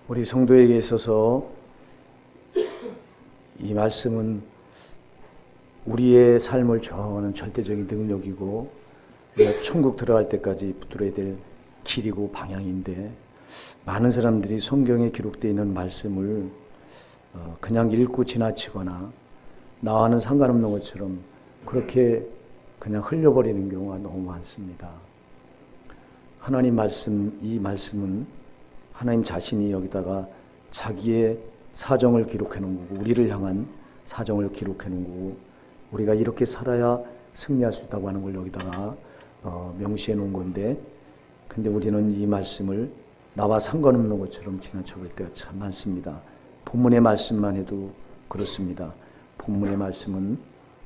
우리 성도에게 있어서 이 말씀은 우리의 삶을 조언하는 절대적인 능력이고 우리가 천국 들어갈 때까지 붙들어야 될 길이고 방향인데, 많은 사람들이 성경에 기록되어 있는 말씀을 그냥 읽고 지나치거나 나와는 상관없는 것처럼 그렇게 그냥 흘려버리는 경우가 너무 많습니다. 하나님 말씀, 이 말씀은 하나님 자신이 여기다가 자기의 사정을 기록해 놓은 거고, 우리를 향한 사정을 기록해 놓은 거고, 우리가 이렇게 살아야 승리할 수 있다고 하는 걸 여기다가 명시해 놓은 건데, 근데 우리는 이 말씀을 나와 상관없는 것처럼 지나쳐 볼 때가 참 많습니다. 본문의 말씀만 해도 그렇습니다. 본문의 말씀은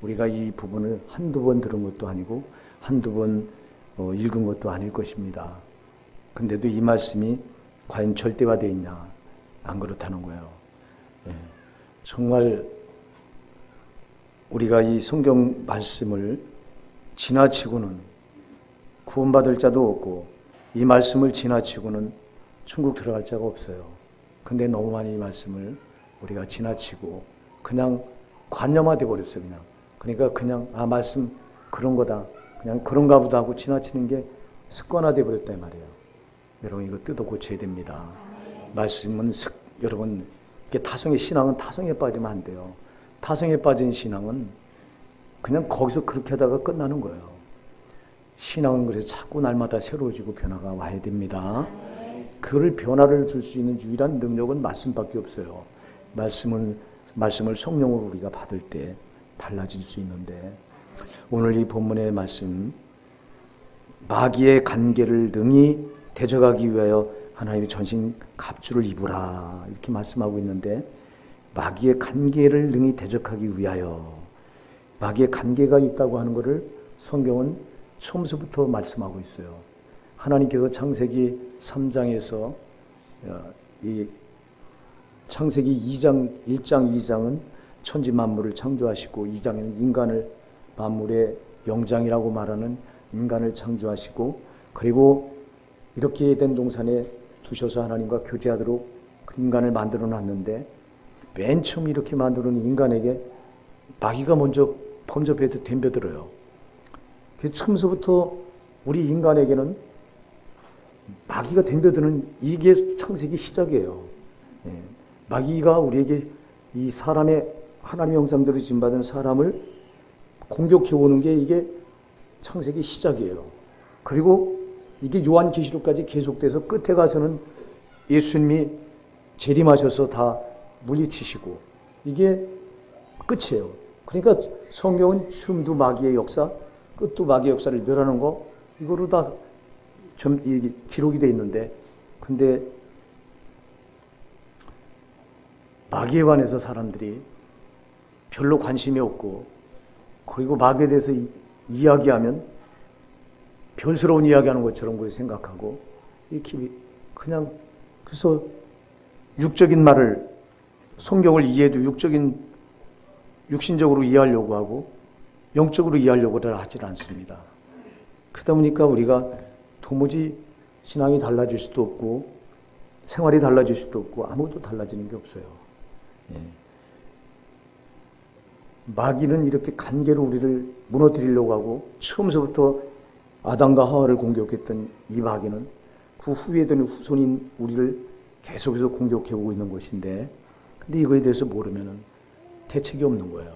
우리가 이 부분을 한두 번 들은 것도 아니고 한두 번 읽은 것도 아닐 것입니다. 근데도 이 말씀이 과연 절대화되어 있냐? 안 그렇다는 거예요. 예. 정말 우리가 이 성경 말씀을 지나치고는 구원받을 자도 없고, 이 말씀을 지나치고는 천국 들어갈 자가 없어요. 근데 너무 많이 이 말씀을 우리가 지나치고 그냥 관념화돼 버렸어요. 그러니까 그냥 말씀 그런 거다, 그냥 그런가 보다 하고 지나치는 게 습관화돼 버렸단 말이에요. 여러분, 이거 뜯어 고쳐야 됩니다. 말씀은 여러분, 이게 타성의 신앙은 타성에 빠지면 안 돼요. 타성에 빠진 신앙은 그냥 거기서 그렇게 하다가 끝나는 거예요. 신앙은 그래서 자꾸 날마다 새로워지고 변화가 와야 됩니다. 그를 변화를 줄 수 있는 유일한 능력은 말씀밖에 없어요. 말씀을 성령으로 우리가 받을 때 달라질 수 있는데, 오늘 이 본문의 말씀, 마귀의 간계를 능히 대적하기 위하여 하나님의 전신 갑주를 입으라, 이렇게 말씀하고 있는데, 마귀의 간계를 능히 대적하기 위하여, 마귀의 간계가 있다고 하는 것을 성경은 처음부터 말씀하고 있어요. 하나님께서 창세기 3장에서 이 창세기 2장, 1장, 2장은 천지 만물을 창조하시고, 2장에는 인간을 만물의 영장이라고 말하는 인간을 창조하시고, 그리고 이렇게 된 동산에 두셔서 하나님과 교제하도록 인간을 만들어 놨는데, 맨 처음 이렇게 만들어 놓은 인간에게 마귀가 먼저 범접해서 덤벼들어요. 그래서 처음부터 우리 인간에게는 마귀가 덤벼드는 이게 창세기 시작이에요. 마귀가 우리에게 이 사람의 하나님의 형상대로 지음받은 사람을 공격해 오는 게 이게 창세기 시작이에요. 그리고 이게 요한계시록까지 계속돼서 끝에 가서는 예수님이 재림하셔서 다 물리치시고 이게 끝이에요. 그러니까 성경은 처음도 마귀의 역사, 끝도 마귀의 역사를 멸하는 거, 이거로 다 기록이 돼 있는데, 근데 마귀에 관해서 사람들이 별로 관심이 없고, 그리고 마귀에 대해서 이야기하면 별스러운 이야기하는 것처럼 그렇게 생각하고, 이렇게 그냥, 그래서 육적인 말을, 성경을 이해해도 육신적으로 이해하려고 하고 영적으로 이해하려고를 하질 않습니다. 그러다 보니까 우리가 도무지 신앙이 달라질 수도 없고 생활이 달라질 수도 없고 아무것도 달라지는 게 없어요. 마귀는 이렇게 간계로 우리를 무너뜨리려고 하고, 처음서부터 아담과 하와를 공격했던 이 마귀는 그 후에 되는 후손인 우리를 계속해서 공격해오고 있는 것인데, 근데 이거에 대해서 모르면은 대책이 없는 거예요.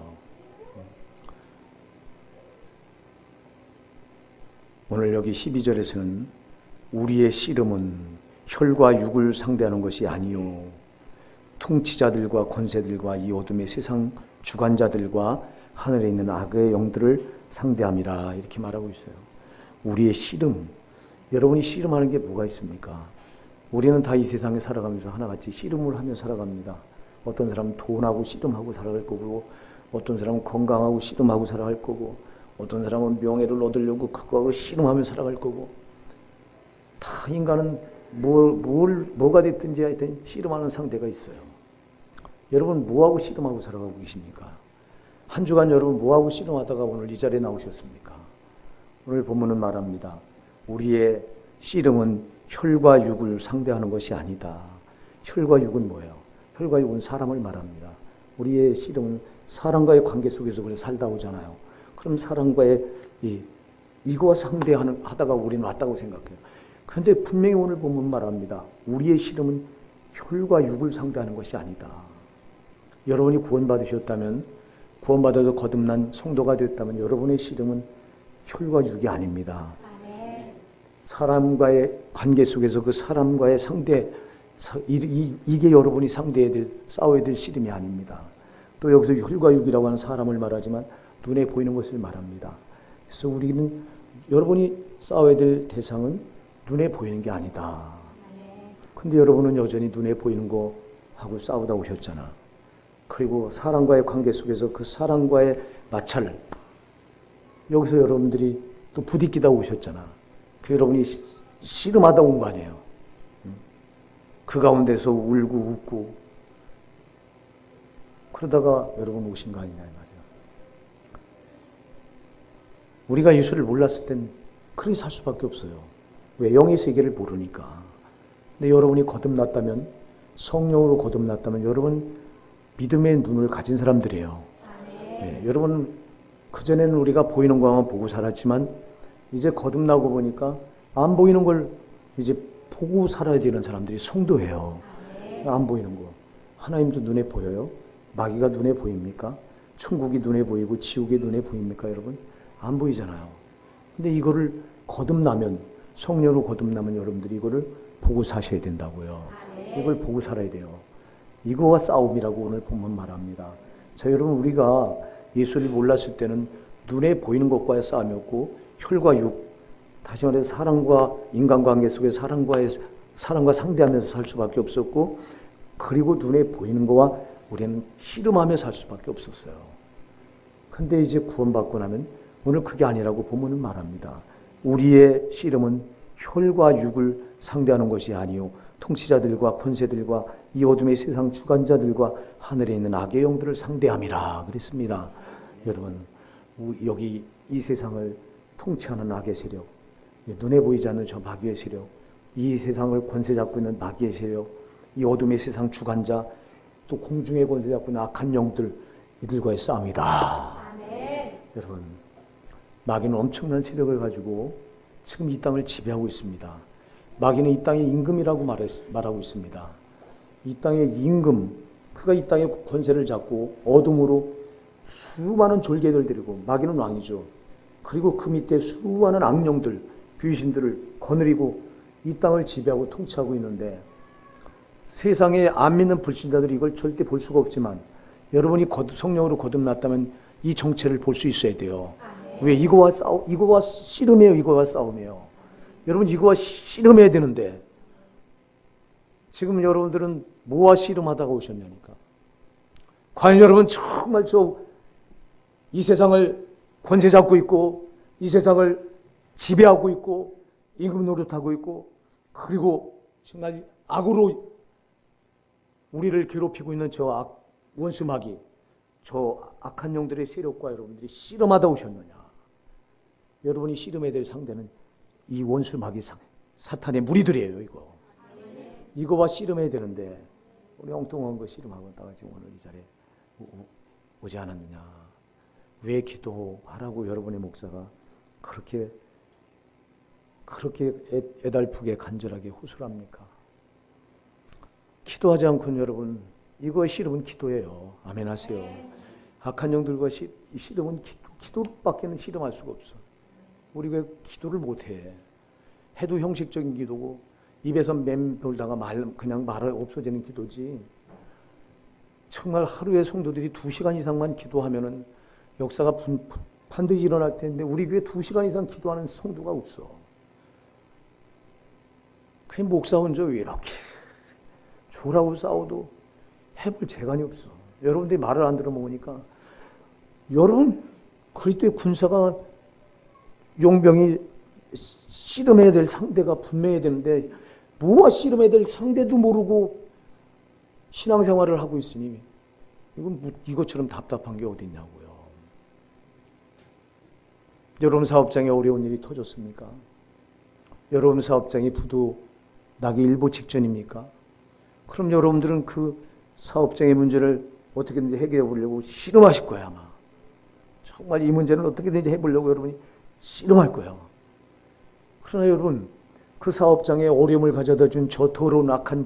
오늘 여기 12절에서는 우리의 씨름은 혈과 육을 상대하는 것이 아니요 통치자들과 권세들과 이 어둠의 세상 주관자들과 하늘에 있는 악의 영들을 상대함이라, 이렇게 말하고 있어요. 우리의 씨름, 여러분이 씨름하는 게 뭐가 있습니까? 우리는 다 이 세상에 살아가면서 하나같이 씨름을 하며 살아갑니다. 어떤 사람은 돈하고 씨름하고 살아갈 거고, 어떤 사람은 건강하고 씨름하고 살아갈 거고, 어떤 사람은 명예를 얻으려고 그거하고 씨름하며 살아갈 거고, 다 인간은 뭐가 됐든지 하여튼 씨름하는 상대가 있어요. 여러분 뭐하고 씨름하고 살아가고 계십니까? 한 주간 여러분 뭐하고 씨름하다가 오늘 이 자리에 나오셨습니까? 오늘 본문은 말합니다. 우리의 씨름은 혈과 육을 상대하는 것이 아니다. 혈과 육은 뭐예요? 혈과 육은 사람을 말합니다. 우리의 씨름은 사람과의 관계 속에서 그래 살다 오잖아요. 그럼 사람과의 이거와 상대하다가 우리는 왔다고 생각해요. 그런데 분명히 오늘 보면 말합니다. 우리의 씨름은 혈과 육을 상대하는 것이 아니다. 여러분이 구원받으셨다면, 구원받아서 거듭난 성도가 됐다면 여러분의 씨름은 혈과 육이 아닙니다. 사람과의 관계 속에서 그 사람과의 상대, 이게 여러분이 상대해야 될, 싸워야 될 씨름이 아닙니다. 또 여기서 혈과 육이라고 하는 사람을 말하지만 눈에 보이는 것을 말합니다. 그래서 우리는 여러분이 싸워야 될 대상은 눈에 보이는 게 아니다. 근데 여러분은 여전히 눈에 보이는 거 하고 싸우다 오셨잖아. 그리고 사람과의 관계 속에서 그 사람과의 마찰을 여기서 여러분들이 또 부딪히다 오셨잖아. 그 여러분이 씨름하다 온 거 아니에요. 그 가운데서 울고 웃고 그러다가 여러분 오신 거 아니냐 이 말이야. 우리가 예수를 몰랐을 땐 그렇게 살 수밖에 없어요. 왜? 영의 세계를 모르니까. 근데 여러분이 거듭났다면, 성령으로 거듭났다면 여러분 믿음의 눈을 가진 사람들이에요. 네, 여러분 그전에는 우리가 보이는 것만 보고 살았지만 이제 거듭나고 보니까 안 보이는 걸 이제 보고 살아야 되는 사람들이 성도예요. 안 보이는 거. 하나님도 눈에 보여요? 마귀가 눈에 보입니까? 천국이 눈에 보이고 지옥이 눈에 보입니까, 여러분? 안 보이잖아요. 근데 이거를 거듭나면, 성령으로 거듭나면 여러분들이 이거를 보고 사셔야 된다고요. 이걸 보고 살아야 돼요. 이거와 싸움이라고 오늘 본문 말합니다. 자, 여러분, 우리가 예수를 몰랐을 때는 눈에 보이는 것과의 싸움이었고, 혈과 육, 다시 말해서 사람과 인간관계 속에 사람과 상대하면서 살 수밖에 없었고, 그리고 눈에 보이는 거와 우리는 씨름하며 살 수밖에 없었어요. 근데 이제 구원받고 나면 오늘 그게 아니라고 본문은 말합니다. 우리의 씨름은 혈과 육을 상대하는 것이 아니요 통치자들과 권세들과 이 어둠의 세상 주관자들과 하늘에 있는 악의 영들을 상대함이라 그랬습니다. 여러분, 여기 이 세상을 통치하는 악의 세력, 눈에 보이지 않는 저 마귀의 세력, 이 세상을 권세 잡고 있는 마귀의 세력, 이 어둠의 세상 주관자, 또 공중의 권세 잡고 있는 악한 영들, 이들과의 싸움이다. 여러분, 마귀는 엄청난 세력을 가지고 지금 이 땅을 지배하고 있습니다. 마귀는 이 땅의 임금이라고 말하고 있습니다. 이 땅의 임금, 그가 이 땅의 권세를 잡고 어둠으로 수많은 졸개들 데리고, 마귀는 왕이죠. 그리고 그 밑에 수많은 악령들, 귀신들을 거느리고 이 땅을 지배하고 통치하고 있는데, 세상에 안 믿는 불신자들이 이걸 절대 볼 수가 없지만 여러분이 성령으로 거듭났다면 이 정체를 볼 수 있어야 돼요. 왜? 이거와 씨름해요. 이거와 싸움이에요. 여러분, 이거와 씨름해야 되는데 지금 여러분들은 뭐와 씨름하다가 오셨냐니까. 과연 여러분 정말 이 세상을 권세 잡고 있고 이 세상을 지배하고 있고 임금 노릇하고 있고 그리고 정말 악으로 우리를 괴롭히고 있는 저 원수 마귀, 저 악한 영들의 세력과 여러분들이 씨름하다 오셨느냐. 여러분이 씨름해야 될 상대는 이 원수 마귀 사탄의 무리들이에요. 이거와 씨름해야 되는데 우리 엉뚱한 거 씨름하고 있다가 지금 오늘 이 자리에 오지 않았느냐. 왜 기도하라고 여러분의 목사가 그렇게 애달프게 간절하게 호소합니까? 기도하지 않고는 여러분, 이거의 씨름은 기도예요. 아멘 하세요. 악한 영들과 씨름은 기도밖에는 씨름할 수가 없어. 우리 왜 기도를 못해? 해도 형식적인 기도고 입에서 맴 돌다가 그냥 말을 없어지는 기도지. 정말 하루에 성도들이 2시간 이상만 기도하면은 역사가 반드시 일어날 텐데 우리 교회 2시간 이상 기도하는 성도가 없어. 그 목사 혼자 왜 이렇게 주라고 싸워도 해볼 재간이 없어. 여러분들이 말을 안 들어먹으니까 여러분 그리스도의 군사가 용병이 씨름해야 될 상대가 분명해야 되는데 뭐와 씨름해야 될 상대도 모르고 신앙생활을 하고 있으니 이것처럼 답답한 게 어디 있냐고요. 여러분 사업장에 어려운 일이 터졌습니까? 여러분 사업장이 부도 나기 일보 직전입니까? 그럼 여러분들은 그 사업장의 문제를 어떻게든지 해결해 보려고 씨름하실 거예요, 아마. 정말 이 문제는 어떻게든지 해보려고 여러분이 씨름할 거예요. 그러나 여러분, 그 사업장에 어려움을 가져다 준 저 더러운 악한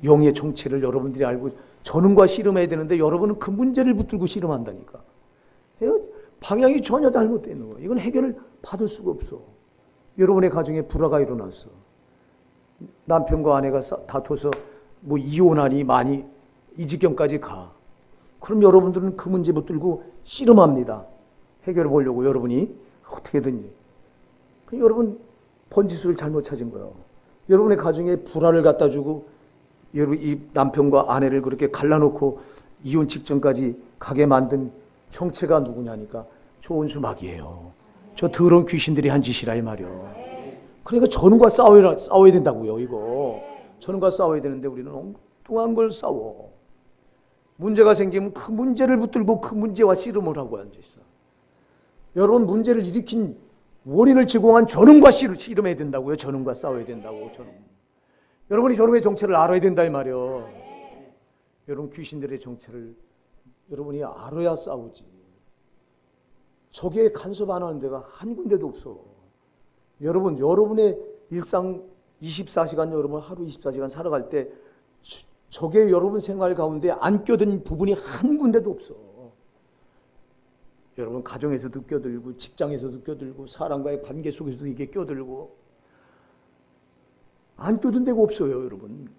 영의 정체를 여러분들이 알고 저는과 씨름해야 되는데 여러분은 그 문제를 붙들고 씨름한다니까. 방향이 전혀 잘못되어 있는 거예요. 이건 해결을 받을 수가 없어. 여러분의 가정에 불화가 일어났어. 남편과 아내가 다퉈서 뭐 이혼하니 많이 이 지경까지 가. 그럼 여러분들은 그 문제 붙들고 씨름합니다. 해결해 보려고 여러분이 어떻게든지. 여러분 번지수를 잘못 찾은 거예요. 여러분의 가정에 불화를 갖다 주고 여러분 이 남편과 아내를 그렇게 갈라놓고 이혼 직전까지 가게 만든 정체가 누구냐니까 조원수 마귀예요. 저 더러운 귀신들이 한 짓이라 이 말이요. 그러니까 저놈과 싸워야 된다고요. 이거 저놈과 싸워야 되는데 우리는 엉뚱한 걸 싸워. 문제가 생기면 그 문제를 붙들고 그 문제와 씨름을 하고 앉아있어. 여러분 문제를 일으킨 원인을 제공한 저놈과 씨름해야 된다고요. 저놈과 싸워야 된다고. 저놈. 여러분이 저놈의 정체를 알아야 된다 이 말이요. 여러분 귀신들의 정체를 여러분이 알아야 싸우지. 저게 간섭 안 하는 데가 한 군데도 없어. 여러분의 일상 24시간 여러분 하루 24시간 살아갈 때 저게 여러분 생활 가운데 안 껴든 부분이 한 군데도 없어. 여러분 가정에서도 껴들고 직장에서도 껴들고 사람과의 관계 속에서도 이게 껴들고 안 껴든 데가 없어요. 여러분.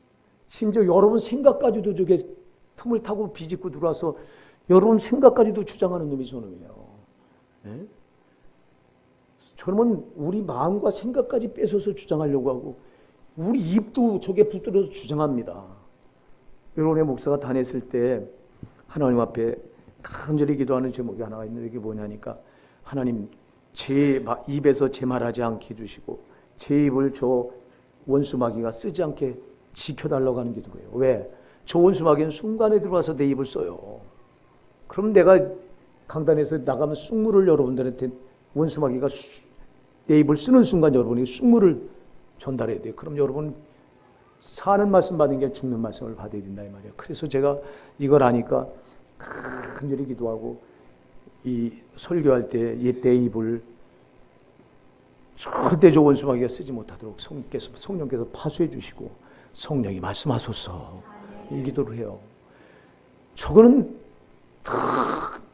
심지어 여러분 생각까지도 저게 틈을 타고 비집고 들어와서 여러분 생각까지도 주장하는 놈이 저놈이에요. 네? 저놈은 우리 마음과 생각까지 뺏어서 주장하려고 하고 우리 입도 저게 붙들어서 주장합니다. 여러분의 목사가 다녔을 때 하나님 앞에 간절히 기도하는 제목이 하나가 있는데 이게 뭐냐니까 하나님 제 입에서 제 말하지 않게 해주시고 제 입을 저 원수마귀가 쓰지 않게 지켜달라고 하는 기도예요. 왜? 저 원수마귀는 순간에 들어와서 내 입을 써요. 그럼 내가 강단에서 나가면 쑥물을 여러분들한테 원수마귀가 내 입을 쓰는 순간 여러분이 쑥물을 전달해야 돼요. 그럼 여러분 사는 말씀 받은 게 죽는 말씀을 받아야 된다 이 말이에요. 그래서 제가 이걸 아니까 간절히 기도하고 이 설교할 때 내 입을 절대 저 원수마귀가 쓰지 못하도록 성령께서 파수해 주시고 성령이 말씀하소서 이 기도를 해요. 저거는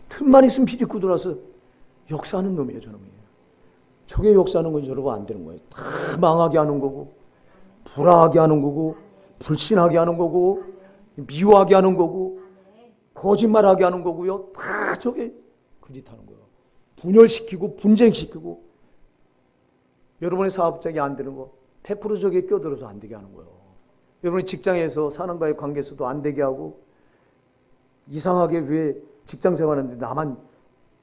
틈만 있으면 비집고 들어와서 역사하는 놈이에요. 저놈이. 저게 역사하는 건 여러분 안 되는 거예요. 다 망하게 하는 거고 불화하게 하는 거고 불신하게 하는 거고 미워하게 하는 거고 거짓말하게 하는 거고요. 다 저게 그 짓 하는 거예요. 분열시키고 분쟁시키고 여러분의 사업장이 안 되는 거 100% 저게 껴들어서 안 되게 하는 거예요. 여러분이 직장에서 사람과의 관계에서도 안 되게 하고 이상하게 왜 직장 생활하는데 나만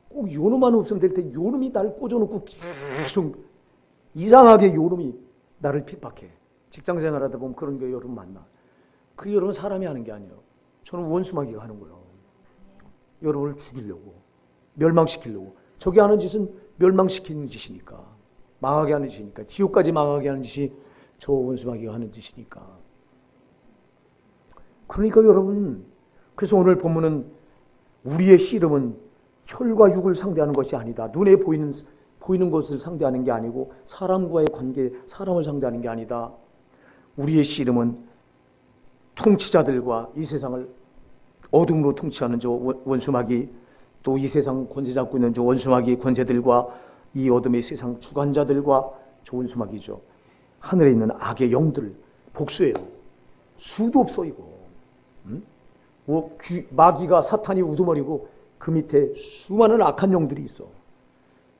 꼭 요놈만 없으면 될 때 요놈이 나를 꽂아놓고 계속 이상하게 요놈이 나를 핍박해. 직장 생활하다 보면 그런 게 여러분 만나. 그 여러분 사람이 하는 게 아니에요. 저는 원수마귀가 하는 거예요. 여러분을 죽이려고 멸망시키려고. 저게 하는 짓은 멸망시키는 짓이니까. 망하게 하는 짓이니까. 지옥까지 망하게 하는 짓이 저 원수마귀가 하는 짓이니까. 그러니까 여러분 그래서 오늘 본문은 우리의 씨름은 혈과 육을 상대하는 것이 아니다. 눈에 보이는 것을 상대하는 게 아니고 사람과의 관계, 사람을 상대하는 게 아니다. 우리의 씨름은 통치자들과 이 세상을 어둠으로 통치하는 저 원수마귀, 또 이 세상 권세 잡고 있는 저 원수마귀 권세들과 이 어둠의 세상 주관자들과 저 원수마귀죠. 하늘에 있는 악의 영들, 복수예요. 수도 없어 이거. 마귀가 사탄이 우두머리고 그 밑에 수많은 악한 영들이 있어.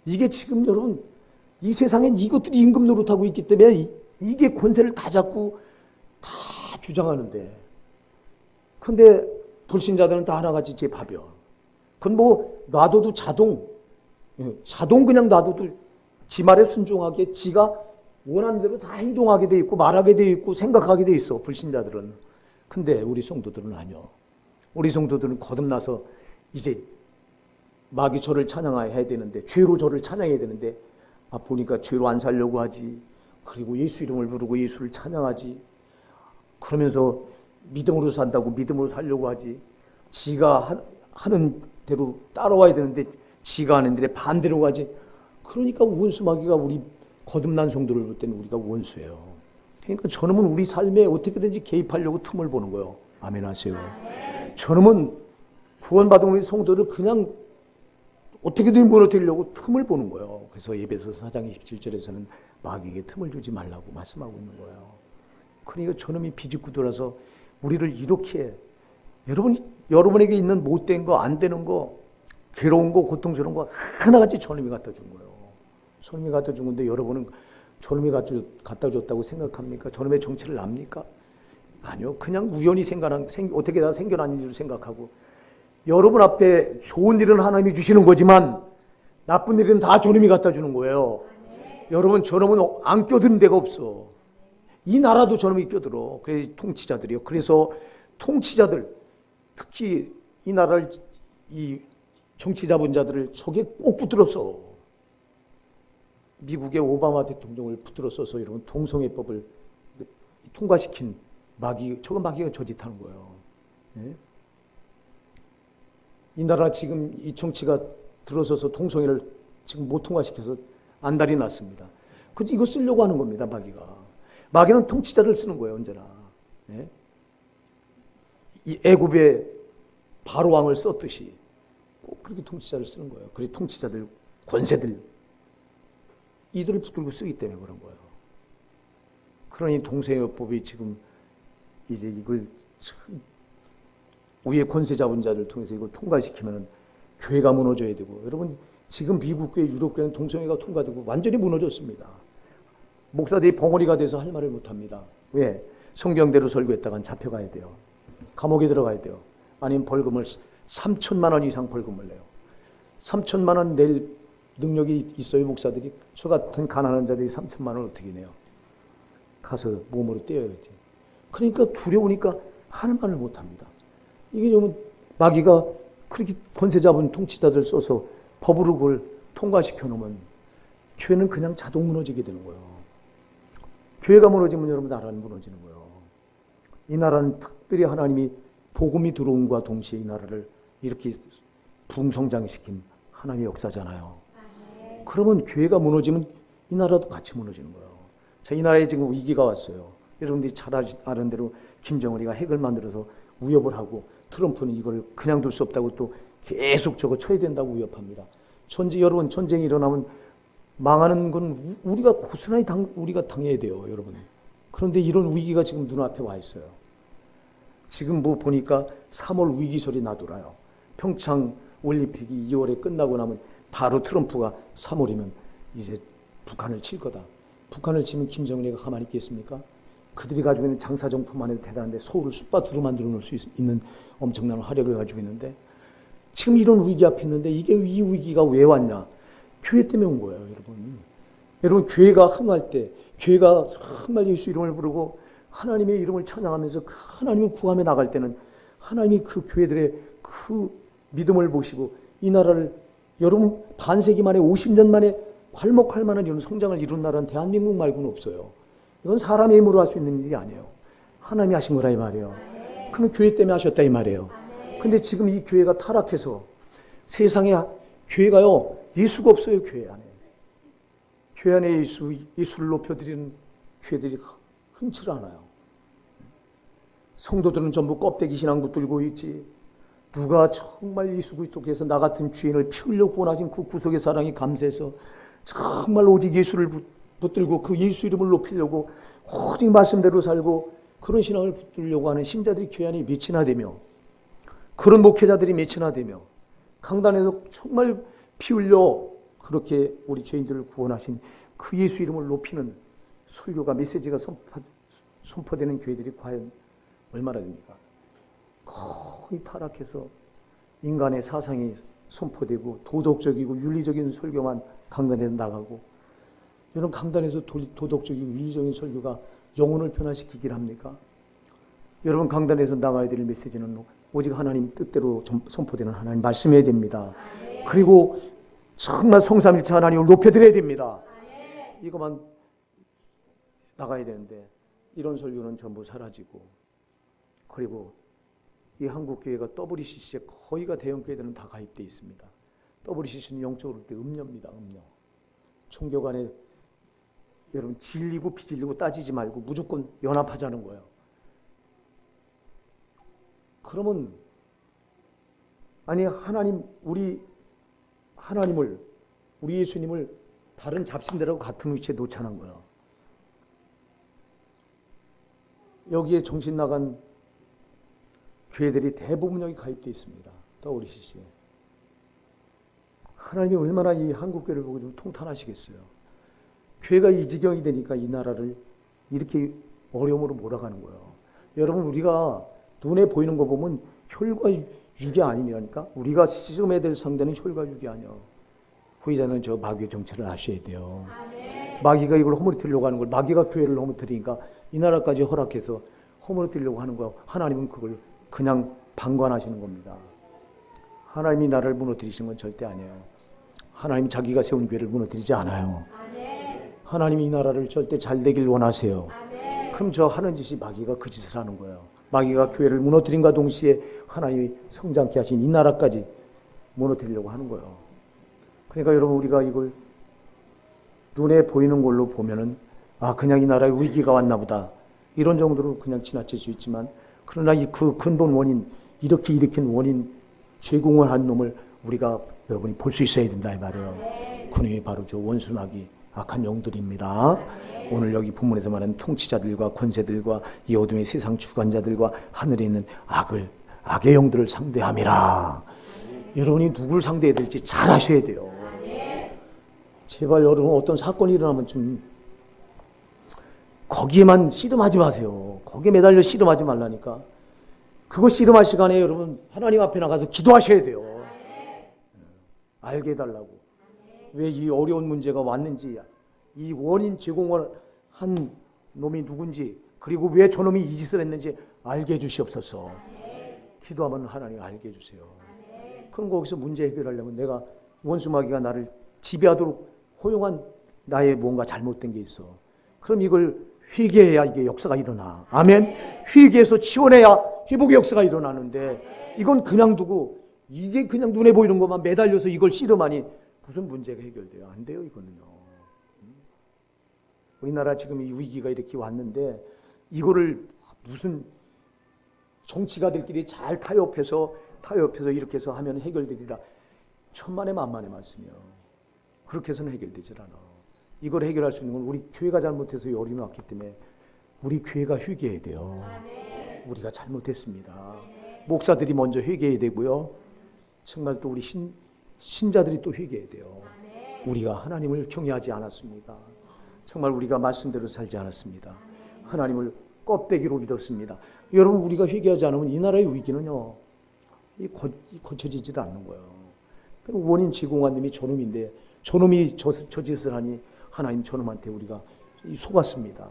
이게 지금 여러분 이 세상엔 이것들이 임금 노릇하고 있기 때문에 이게 권세를 다 잡고 다 주장하는데 근데 불신자들은 다 하나같이 제 밥이야. 그건 뭐 놔둬도 자동 그냥 놔둬도 지 말에 순종하게 지가 원하는 대로 다 행동하게 돼 있고 말하게 돼 있고 생각하게 돼 있어. 불신자들은. 근데 우리 성도들은 아니요. 우리 성도들은 거듭나서 이제 마귀 저를 찬양해야 되는데 죄로 저를 찬양해야 되는데 보니까 죄로 안 살려고 하지. 그리고 예수 이름을 부르고 예수를 찬양하지. 그러면서 믿음으로 산다고 믿음으로 살려고 하지. 지가 하는 대로 따라와야 되는데 지가 하는 대로 반대로 가지. 그러니까 원수 마귀가 우리 거듭난 성도를 볼 때는 우리가 원수예요. 그러니까 저놈은 우리 삶에 어떻게든지 개입하려고 틈을 보는 거예요. 아멘 하세요. 저놈은 구원받은 우리 성도를 그냥 어떻게든 무너뜨리려고 틈을 보는 거예요. 그래서 에베소서 4장 27절에서는 마귀에게 틈을 주지 말라고 말씀하고 있는 거예요. 그러니까 저놈이 비집구들어서 우리를 이렇게 여러분에게 있는 못된 거, 안 되는 거, 괴로운 거, 고통스러운 거 하나같이 저놈이 갖다 준 거예요. 저놈이 갖다 준 건데 여러분은 저놈이 갖다 줬다고 생각합니까? 저놈의 정체를 압니까? 아니요. 그냥 우연히 어떻게 다 생겨난 일로 생각하고 여러분 앞에 좋은 일은 하나님이 주시는 거지만 나쁜 일은 다 저놈이 갖다 주는 거예요. 여러분 저놈은 안 껴드는 데가 없어. 이 나라도 저놈이 껴들어. 그래서 통치자들이요. 그래서 통치자들 특히 이 나라를 이 정치 잡은 자들을 저게 꼭 붙들었어. 미국의 오바마 대통령을 붙들었어서 여러분 동성애법을 통과시킨 저거 마귀가 저짓하는 거예요. 네? 이 나라 지금 이 정치가 들어서서 동성애를 지금 못 통과시켜서 안달이 났습니다. 그래서 이거 쓰려고 하는 겁니다, 마귀가. 마귀는 통치자를 쓰는 거예요, 언제나. 네? 이 애굽의 바로 왕을 썼듯이 꼭 그렇게 통치자를 쓰는 거예요. 그리고 통치자들, 권세들, 이들을 붙들고 쓰기 때문에 그런 거예요. 그러니 동성애법이 지금 이제 이걸 위에 권세 잡은 자를 통해서 이걸 통과시키면 교회가 무너져야 되고, 여러분 지금 미국 교회, 유럽 교회는 동성애가 통과되고 완전히 무너졌습니다. 목사들이 벙어리가 돼서 할 말을 못합니다. 왜? 성경대로 설교했다간 잡혀가야 돼요. 감옥에 들어가야 돼요. 아니면 벌금을 3천만 원 이상 벌금을 내요. 3천만 원 낼 능력이 있어요, 목사들이? 저 같은 가난한 자들이 3천만 원을 어떻게 내요? 가서 몸으로 떼어야지. 그러니까 두려우니까 할 말을 못합니다. 이게 좀 마귀가 그렇게 권세 잡은 통치자들 써서 법으로 그걸 통과시켜 놓으면 교회는 그냥 자동 무너지게 되는 거예요. 교회가 무너지면 여러분 나라는 무너지는 거예요. 이 나라는 특별히 하나님이 복음이 들어옴과 동시에 이 나라를 이렇게 부흥성장시킨 하나님의 역사잖아요. 그러면 교회가 무너지면 이 나라도 같이 무너지는 거예요. 자, 이 나라에 지금 위기가 왔어요. 여러분들이 잘 아는 대로 김정은이가 핵을 만들어서 위협을 하고 트럼프는 이걸 그냥 둘 수 없다고 또 계속 저거 쳐야 된다고 위협합니다. 여러분 전쟁이 일어나면 망하는 건 우리가 고스란히 우리가 당해야 돼요, 여러분. 그런데 이런 위기가 지금 눈앞에 와 있어요. 지금 뭐 보니까 3월 위기설이 나돌아요. 평창 올림픽이 2월에 끝나고 나면 바로 트럼프가 3월이면 이제 북한을 칠 거다. 북한을 치면 김정은이가 가만히 있겠습니까? 그들이 가지고 있는 장사정품만 해도 대단한데 서울을 숲밭으로 만들어 놓을 수 있는 엄청난 화력을 가지고 있는데 지금 이런 위기 앞에 있는데 이게 이 위기가 왜 왔냐? 교회 때문에 온 거예요, 여러분. 여러분 교회가 흥할 때, 교회가 정말 예수 이름을 부르고 하나님의 이름을 찬양하면서 그 하나님을 구하며 나갈 때는 하나님이 그 교회들의 그 믿음을 보시고 이 나라를 여러분 반세기 만에 50년 만에 괄목할 만한 이런 성장을 이룬 나라는 대한민국 말고는 없어요. 이건 사람의 힘으로 할 수 있는 일이 아니에요. 하나님이 하신 거라 이 말이에요. 그럼 교회 때문에 하셨다 이 말이에요. 근데 지금 이 교회가 타락해서 세상에 교회가요 예수가 없어요. 교회 안에. 교회 안에 예수를 높여드리는 교회들이 흔치 않아요. 성도들은 전부 껍데기 신앙 붙들고 있지. 누가 정말 예수 그리스도께서 나 같은 죄인을 피 흘려 구원하신 그 구속의 사랑이 감사해서 정말 오직 예수를 붙들고 그 예수 이름을 높이려고 오직 말씀대로 살고 그런 신앙을 붙들려고 하는 신자들이 교회 안에 몇이나 되며 그런 목회자들이 몇이나 되며 강단에서 정말 피 흘려 그렇게 우리 죄인들을 구원하신 그 예수 이름을 높이는 설교가 메시지가 선포되는 교회들이 과연 얼마나 됩니까? 거의 타락해서 인간의 사상이 선포되고 도덕적이고 윤리적인 설교만 강단에서 나가고 여러분 강단에서 도덕적이고 윤리적인 설교가 영혼을 변화시키길 합니까? 여러분 강단에서 나가야 될 메시지는 오직 하나님 뜻대로 선포되는 하나님 말씀해야 됩니다. 그리고 정말 성삼일체 하나님을 높여드려야 됩니다. 이것만 나가야 되는데 이런 설교는 전부 사라지고 그리고 이 한국교회가 WCC에 거의가 대형교회들은 다 가입되어 있습니다. WCC는 영적으로 볼 때 음녀입니다. 음녀. 종교 간에 여러분 진리고 비진리고 따지지 말고 무조건 연합하자는 거예요. 그러면 아니 하나님 우리 하나님을 우리 예수님을 다른 잡신들하고 같은 위치에 놓자는 거예요. 여기에 정신 나간 교회들이 대부분 여기 가입되어 있습니다. WCC에. 하나님이 얼마나 이 한국교회를 보고 좀 통탄하시겠어요. 교회가 이 지경이 되니까 이 나라를 이렇게 어려움으로 몰아가는 거예요. 여러분 우리가 눈에 보이는 거 보면 혈과 육이 아니라니까. 우리가 시험해야 될 상대는 혈과 육이 아니에요. 후이자는 저 마귀의 정체를 아셔야 돼요. 마귀가 이걸 허물뜨리려고 하는 걸, 마귀가 교회를 허물뜨리니까 이 나라까지 허락해서 허물뜨리려고 하는 거예요. 하나님은 그걸 그냥 방관하시는 겁니다. 하나님이 나라를 무너뜨리시는 건 절대 아니에요. 하나님 자기가 세운 교회를 무너뜨리지 않아요. 하나님이 이 나라를 절대 잘 되길 원하세요. 그럼 저 하는 짓이 마귀가 그 짓을 하는 거예요. 마귀가 교회를 무너뜨림과 동시에 하나님이 성장케 하신 이 나라까지 무너뜨리려고 하는 거예요. 그러니까 여러분 우리가 이걸 눈에 보이는 걸로 보면은 아 그냥 이 나라에 위기가 왔나 보다 이런 정도로 그냥 지나칠 수 있지만 그러나 이 그 근본 원인 이렇게 일으킨 원인 제공을 한 놈을 우리가 여러분이 볼 수 있어야 된다 이 말이에요. 그놈이 바로 저 원수 마귀 악한 영들입니다. 오늘 여기 본문에서 말하는 통치자들과 권세들과 이 어둠의 세상 주관자들과 하늘에 있는 악의 영들을 상대함이라. 여러분이 누굴 상대해야 될지 잘 아셔야 돼요. 제발 여러분 어떤 사건이 일어나면 좀 거기에만 씨름하지 마세요. 거기에 매달려 씨름하지 말라니까. 그거 씨름할 시간에 여러분 하나님 앞에 나가서 기도하셔야 돼요. 알게 해달라고. 왜 이 어려운 문제가 왔는지, 이 원인 제공을 한 놈이 누군지, 그리고 왜 저놈이 이 짓을 했는지 알게 해주시옵소서. 기도하면 하나님 알게 해주세요. 그럼 거기서 문제 해결하려면 내가 원수 마귀가 나를 지배하도록 허용한 나의 뭔가 잘못된 게 있어. 그럼 이걸 회개해야 이게 역사가 일어나. 아멘. 회개해서 치워내야 회복의 역사가 일어나는데 이건 그냥 두고 이게 그냥 눈에 보이는 것만 매달려서 이걸 씨름하니 무슨 문제가 해결돼요? 안 돼요 이거는요. 우리나라 지금 이 위기가 이렇게 왔는데 이거를 무슨 정치가들끼리 잘 타협해서 이렇게 해서 하면 해결되리라. 천만의 만만의 말씀이요. 그렇게 해서는 해결되질 않아. 이걸 해결할 수 있는 건 우리 교회가 잘못해서 어려움이 왔기 때문에 우리 교회가 회개해야 돼요. 우리가 잘못했습니다. 목사들이 먼저 회개해야 되고요. 정말 또 우리 신자들이 또 회개해야 돼요. 우리가 하나님을 경외하지 않았습니다. 정말 우리가 말씀대로 살지 않았습니다. 하나님을 껍데기로 믿었습니다. 여러분 우리가 회개하지 않으면 이 나라의 위기는요. 고쳐지지 않는 거예요. 원인 제공한 놈이 저놈인데 저놈이 저 짓을 하니 하나님 저놈한테 우리가 속았습니다.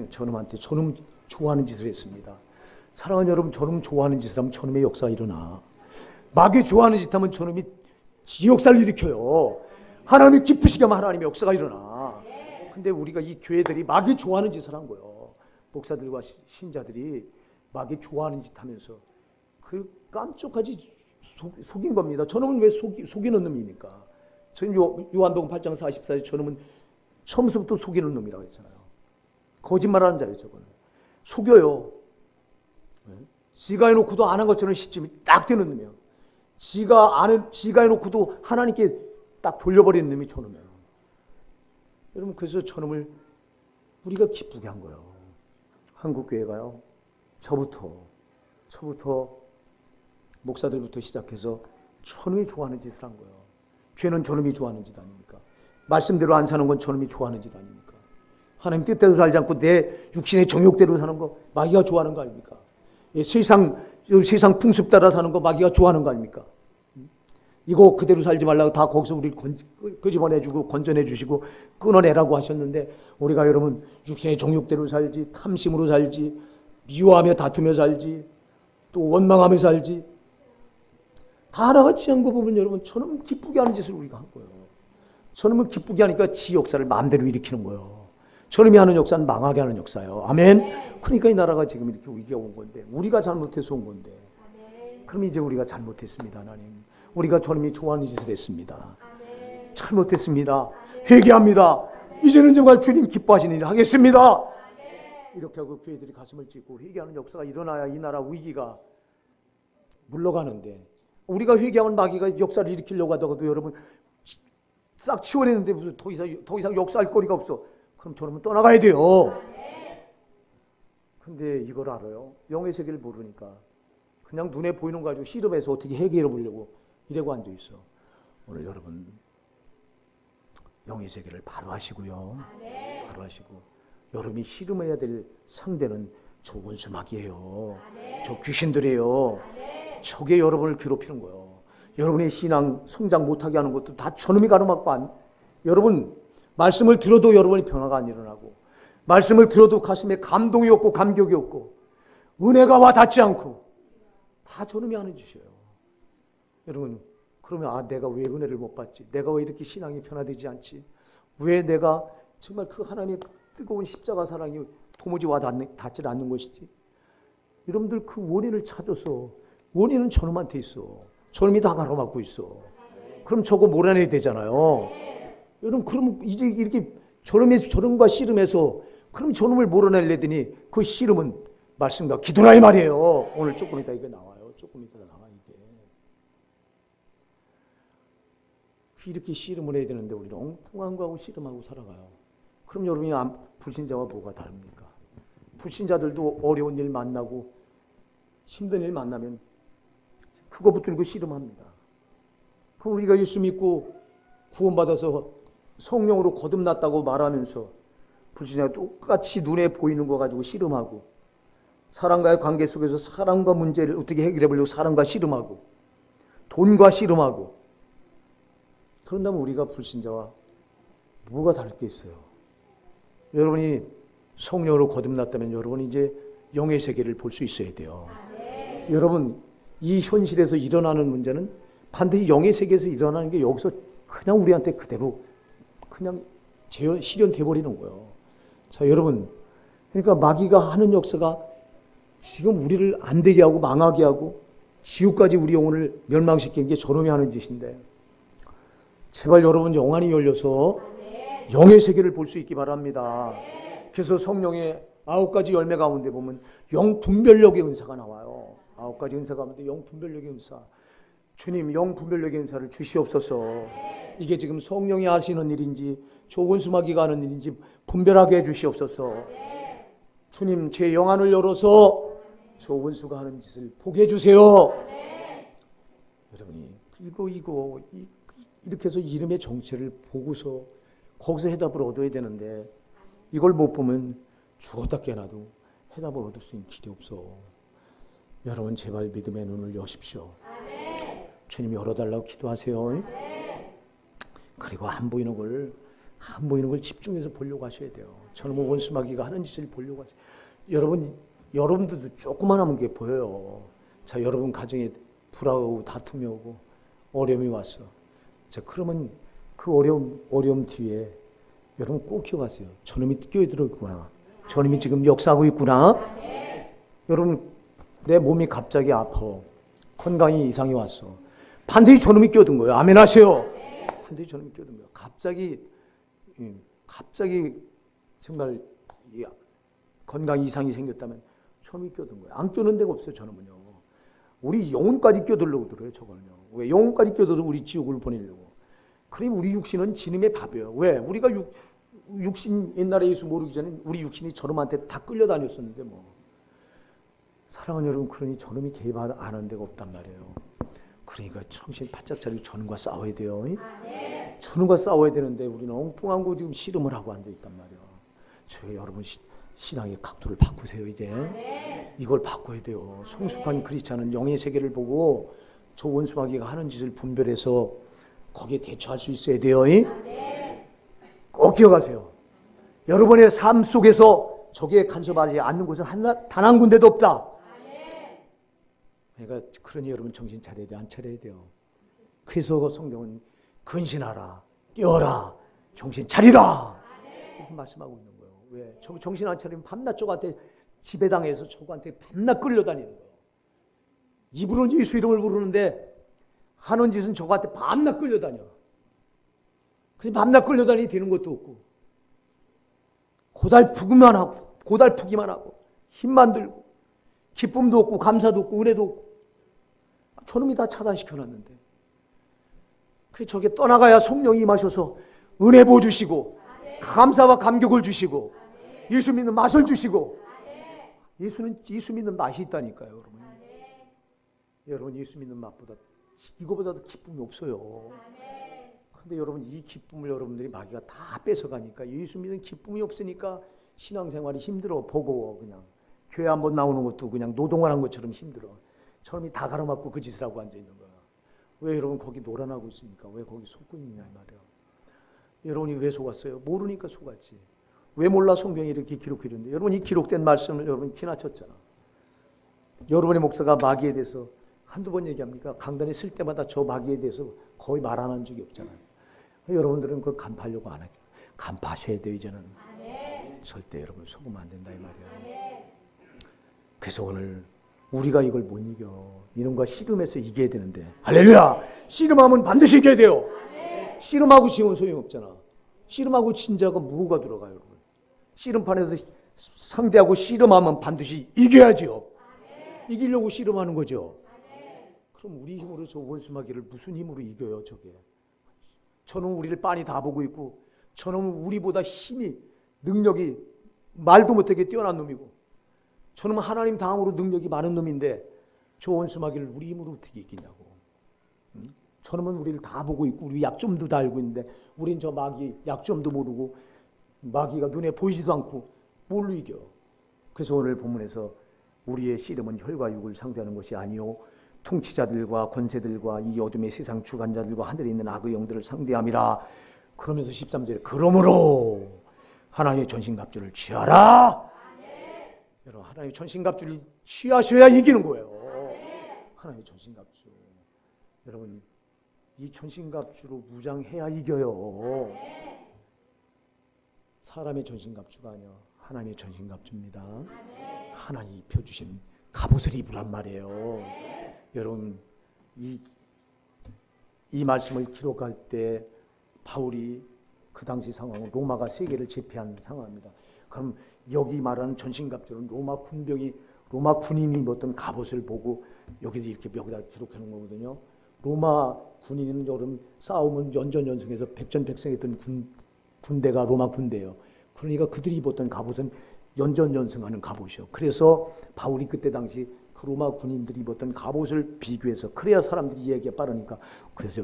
저놈한테 저놈 좋아하는 짓을 했습니다. 사랑하는 여러분 저놈 좋아하는 짓을 하면 저놈의 역사가 일어나. 마귀 좋아하는 짓 하면 저놈이 지 역사를 일으켜요. 하나님이 기쁘시게 하면 하나님의 역사가 일어나. 근데 우리가 이 교회들이 마귀 좋아하는 짓을 한 거예요. 목사들과 신자들이 마귀 좋아하는 짓 하면서 그 깜짝하지 속인 겁니다. 저놈은 왜 속이는 놈이니까. 저는 요한복음 8장 44절 저놈은 처음부터 속이는 놈이라고 했잖아요. 거짓말하는 자예요. 저거는 속여요. 지가 해놓고도 안 한 것처럼 시점이 딱 되는 놈이에요. 지가 해놓고도 하나님께 딱 돌려버리는 놈이 저놈이에요. 여러분 그래서 저놈을 우리가 기쁘게 한 거예요. 한국교회가요. 저부터 목사들부터 시작해서 저놈이 좋아하는 짓을 한 거예요. 죄는 저놈이 좋아하는 짓 아닙니까? 말씀대로 안 사는 건 저놈이 좋아하는 짓 아닙니까? 하나님 뜻대로 살지 않고 내 육신의 정욕대로 사는 거 마귀가 좋아하는 거 아닙니까? 세상 풍습 따라 사는 거 마귀가 좋아하는 거 아닙니까? 이거 그대로 살지 말라고 다 거기서 우리를 끄집어내주고 건져내주시고 끊어내라고 하셨는데 우리가 여러분 육신의 정욕대로 살지, 탐심으로 살지, 미워하며 다투며 살지, 또 원망하며 살지, 다 하나같이 한 거 보면 여러분 저놈 기쁘게 하는 짓을 우리가 한 거예요. 저놈은 기쁘게 하니까 지 역사를 마음대로 일으키는 거예요. 저놈이 하는 역사는 망하게 하는 역사예요. 아멘. 그러니까 이 나라가 지금 이렇게 위기가 온 건데, 우리가 잘못해서 온 건데, 그럼 이제 우리가 잘못했습니다. 하나님, 우리가 저놈이 좋아하는 짓을 했습니다. 잘못했습니다. 회개합니다. 이제는 정말 주님 기뻐하시는 일 하겠습니다. 이렇게 하고 교회들이 가슴을 찢고 회개하는 역사가 일어나야 이 나라 위기가 물러가는데, 우리가 회개하면 마귀가 역사를 일으키려고 하다가도 여러분 싹 치워내는데 무슨 더 이상 역사할 거리가 없어. 그럼 저놈은 떠나가야 돼요. 근데 이걸 알아요? 영의 세계를 모르니까 그냥 눈에 보이는 거 가지고 씨름해서 어떻게 해결해 보려고 이러고 앉아 있어. 오늘 여러분 영의 세계를 바로 하시고요. 바로 하시고, 여러분이 씨름해야 될 상대는 저 원수마귀예요. 저 귀신들이에요. 저게 여러분을 괴롭히는 거예요. 여러분의 신앙 성장 못하게 하는 것도 다 저놈이 가로막고, 여러분 말씀을 들어도 여러분이 변화가 안 일어나고, 말씀을 들어도 가슴에 감동이 없고 감격이 없고 은혜가 와 닿지 않고, 다 저놈이 하는 짓이에요. 여러분, 그러면 내가 왜 은혜를 못 받지? 내가 왜 이렇게 신앙이 변화되지 않지? 왜 내가 정말 그 하나님의 뜨거운 십자가 사랑이 도무지 와 닿지 않는 것이지? 여러분들 그 원인을 찾아서, 원인은 저놈한테 있어. 저놈이 다 가로막고 있어. 그럼 저거 몰아내야 되잖아요. 여러분, 그럼 이제 이렇게 저놈과 씨름해서, 그럼 저놈을 몰아내려더니 그 씨름은 말씀과 기도라 이 말이에요. 오늘 조금 이따 이게 나와요. 조금 이따 나와 이게. 이렇게 씨름을 해야 되는데 우리는 엉뚱한 거하고 씨름하고 살아가요. 그럼 여러분이 불신자와 뭐가 다릅니까? 불신자들도 어려운 일 만나고 힘든 일 만나면 그거 붙들고 씨름합니다. 그럼 우리가 예수 믿고 구원받아서 성령으로 거듭났다고 말하면서 불신자가 똑같이 눈에 보이는 거 가지고 씨름하고, 사람과의 관계 속에서 사람과 문제를 어떻게 해결해 보려고 사람과 씨름하고, 돈과 씨름하고, 그런다면 우리가 불신자와 뭐가 다를 게 있어요? 여러분이 성령으로 거듭났다면 여러분이 이제 영의 세계를 볼 수 있어야 돼요. 여러분, 이 현실에서 일어나는 문제는 반드시 영의 세계에서 일어나는 게 여기서 그냥 우리한테 그대로 그냥 실현돼 버리는 거예요. 자, 여러분, 그러니까 마귀가 하는 역사가 지금 우리를 안 되게 하고 망하게 하고 지옥까지 우리 영혼을 멸망시키는 게 저놈이 하는 짓인데, 제발 여러분 영안이 열려서 영의 세계를 볼 수 있기 바랍니다. 그래서 성령의 9가지 열매 가운데 보면 영분별력의 은사가 나와요. 9가지 은사 가운데 영분별력의 은사. 주님, 영분별력의 은사를 주시옵소서. 이게 지금 성령이 하시는 일인지 저 원수마귀가 하는 일인지 분별하게 해주시옵소서. 주님, 제 영안을 열어서 저 원수가 하는 짓을 보게 해주세요. 여러분이 이렇게 해서 이름의 정체를 보고서 거기서 해답을 얻어야 되는데, 이걸 못 보면 죽었다 깨어나도 해답을 얻을 수 있는 길이 없어. 여러분, 제발 믿음의 눈을 여십시오. 주님 열어달라고 기도하세요. 그리고 안 보이는 걸 집중해서 보려고 하셔야 돼요. 저놈의 원수마귀가 하는 짓을 보려고 하세요. 여러분들도 조금만 하면 게 보여요. 자, 여러분 가정에 불화하고 다툼이 오고 어려움이 왔어. 자, 그러면 그 어려움 뒤에 여러분 꼭 기억하세요. 저놈이 끼어들어 있구나. 저놈이 지금 역사하고 있구나. 여러분, 내 몸이 갑자기 아파. 건강이 이상이 왔어. 반드시 저놈이 끼어든 거예요. 아멘 하세요. 반드시 저놈이 끼어든 거예요. 갑자기 정말 건강 이상이 생겼다면 저놈이 끼어든 거예요. 안 끼어든 데가 없어요. 저놈은요. 우리 영혼까지 끼어들려고 들어요. 저거는요. 왜? 영혼까지 끼어들어서 우리 지옥을 보내려고. 그럼 우리 육신은 지름의 밥이에요. 왜? 우리가 육신 옛날에 예수 모르기 전에 우리 육신이 저놈한테 다 끌려다녔었는데 뭐. 사랑하는 여러분, 그러니 저놈이 개입 안 하는 데가 없단 말이에요. 그러니까 정신 바짝 차리고 저놈과 싸워야 돼요. 저놈과 싸워야 되는데 우리는 엉뚱한 거 지금 씨름을 하고 앉아있단 말이에요. 저 여러분 신앙의 각도를 바꾸세요. 이제 이걸 바꿔야 돼요. 성숙한 크리스찬은 영의 세계를 보고 저 원수마귀가 하는 짓을 분별해서 거기에 대처할 수 있어야 돼요. 꼭 기억하세요. 여러분의 삶 속에서 저기에 간섭하지 않는 곳은 단 한 군데도 없다. 그러니 여러분 정신 차려야 돼. 안 차려야 돼요. 그래서 성경은 근신하라, 깨어라, 정신 차리라 이렇게 말씀하고 있는 거예요. 왜? 정신 안 차리면 밤낮 저한테 지배당해서 저한테 밤낮 끌려다니는 거예요. 입으로는 예수 이름을 부르는데 하는 짓은 저한테 밤낮 끌려다녀. 그냥 밤낮 끌려다니게 되는 것도 없고 고달프기만 하고 힘만 들고 기쁨도 없고 감사도 없고 은혜도 없고 저놈이 다 차단시켜놨는데 그 저게 떠나가야 성령이 임하셔서 은혜 부어주시고 감사와 감격을 주시고 예수 믿는 맛을 주시고 예수 믿는 맛이 있다니까요. 여러분 예수 믿는 맛보다 이거보다도 기쁨이 없어요. 근데 여러분 이 기쁨을 여러분들이 마귀가 다 뺏어가니까 예수 믿는 기쁨이 없으니까 신앙생활이 힘들어. 버거워. 그냥 교회 한번 나오는 것도 그냥 노동을 한 것처럼 힘들어. 저놈이 다 가로막고 그 짓을 하고 앉아있는 거야. 왜 여러분 거기 노란하고 있습니까? 왜 거기 속고 있느냐 이 말이야. 여러분이 왜 속았어요? 모르니까 속았지. 왜 몰라 성경이 이렇게 기록해줬는데 여러분 이 기록된 말씀을 여러분이 지나쳤잖아. 여러분의 목사가 마귀에 대해서 한두 번 얘기합니까? 강단에 쓸 때마다 저 마귀에 대해서 거의 말 안 한 적이 없잖아요. 여러분들은 그걸 간파하려고 안 하죠. 간파하셔야 돼요 이제는. 절대 여러분 속으면 안 된다 이 말이야. 그래서 오늘 우리가 이걸 못 이겨. 이놈과 씨름해서 이겨야 되는데 할렐루야. 씨름하면 반드시 이겨야 돼요. 씨름하고 지면 소용없잖아. 씨름하고 진자가 무가 들어가요 여러분. 씨름판에서 상대하고 씨름하면 반드시 이겨야죠. 이기려고 씨름하는 거죠. 그럼 우리 힘으로 저 원수마귀를 무슨 힘으로 이겨요 저게. 저놈은 우리를 빤히 다 보고 있고 저놈은 우리보다 힘이 능력이 말도 못하게 뛰어난 놈이고 저놈은 하나님 다음으로 능력이 많은 놈인데 저 원수마귀를 우리 힘으로 어떻게 이기냐고. 저놈은 우리를 다 보고 있고 우리 약점도 다 알고 있는데 우린 저 마귀 약점도 모르고 마귀가 눈에 보이지도 않고 뭘로 이겨. 그래서 오늘 본문에서 우리의 씨름은 혈과 육을 상대하는 것이 아니요 통치자들과 권세들과 이 어둠의 세상 주관자들과 하늘에 있는 악의 영들을 상대함이라. 그러면서 13절에 그러므로 하나님의 전신갑주를 취하라. 여러분 하나님의 전신갑주를 취하셔야 이기는 거예요. 하나님의 전신갑주. 여러분 이 전신갑주로 무장해야 이겨요. 사람의 전신갑주가 아니야. 하나님의 전신갑주입니다. 하나님이 입혀주신 갑옷을 입으란 말이에요. 여러분 이 말씀을 기록할 때 바울이 그 당시 상황은 로마가 세계를 제패한 상황입니다. 그럼 여기 말하는 전신갑주는 로마 군인이 입었던 갑옷을 보고 여기다 기록해 놓은 거거든요. 로마 군인은 여름 싸우면 연전연승해서 백전백승했던 군대가 로마 군대예요. 그러니까 그들이 입었던 갑옷은 연전연승하는 갑옷이요. 그래서 바울이 그때 당시 그 로마 군인들이 입었던 갑옷을 비교해서 그래야 사람들이 이해하기가 빠르니까 그래서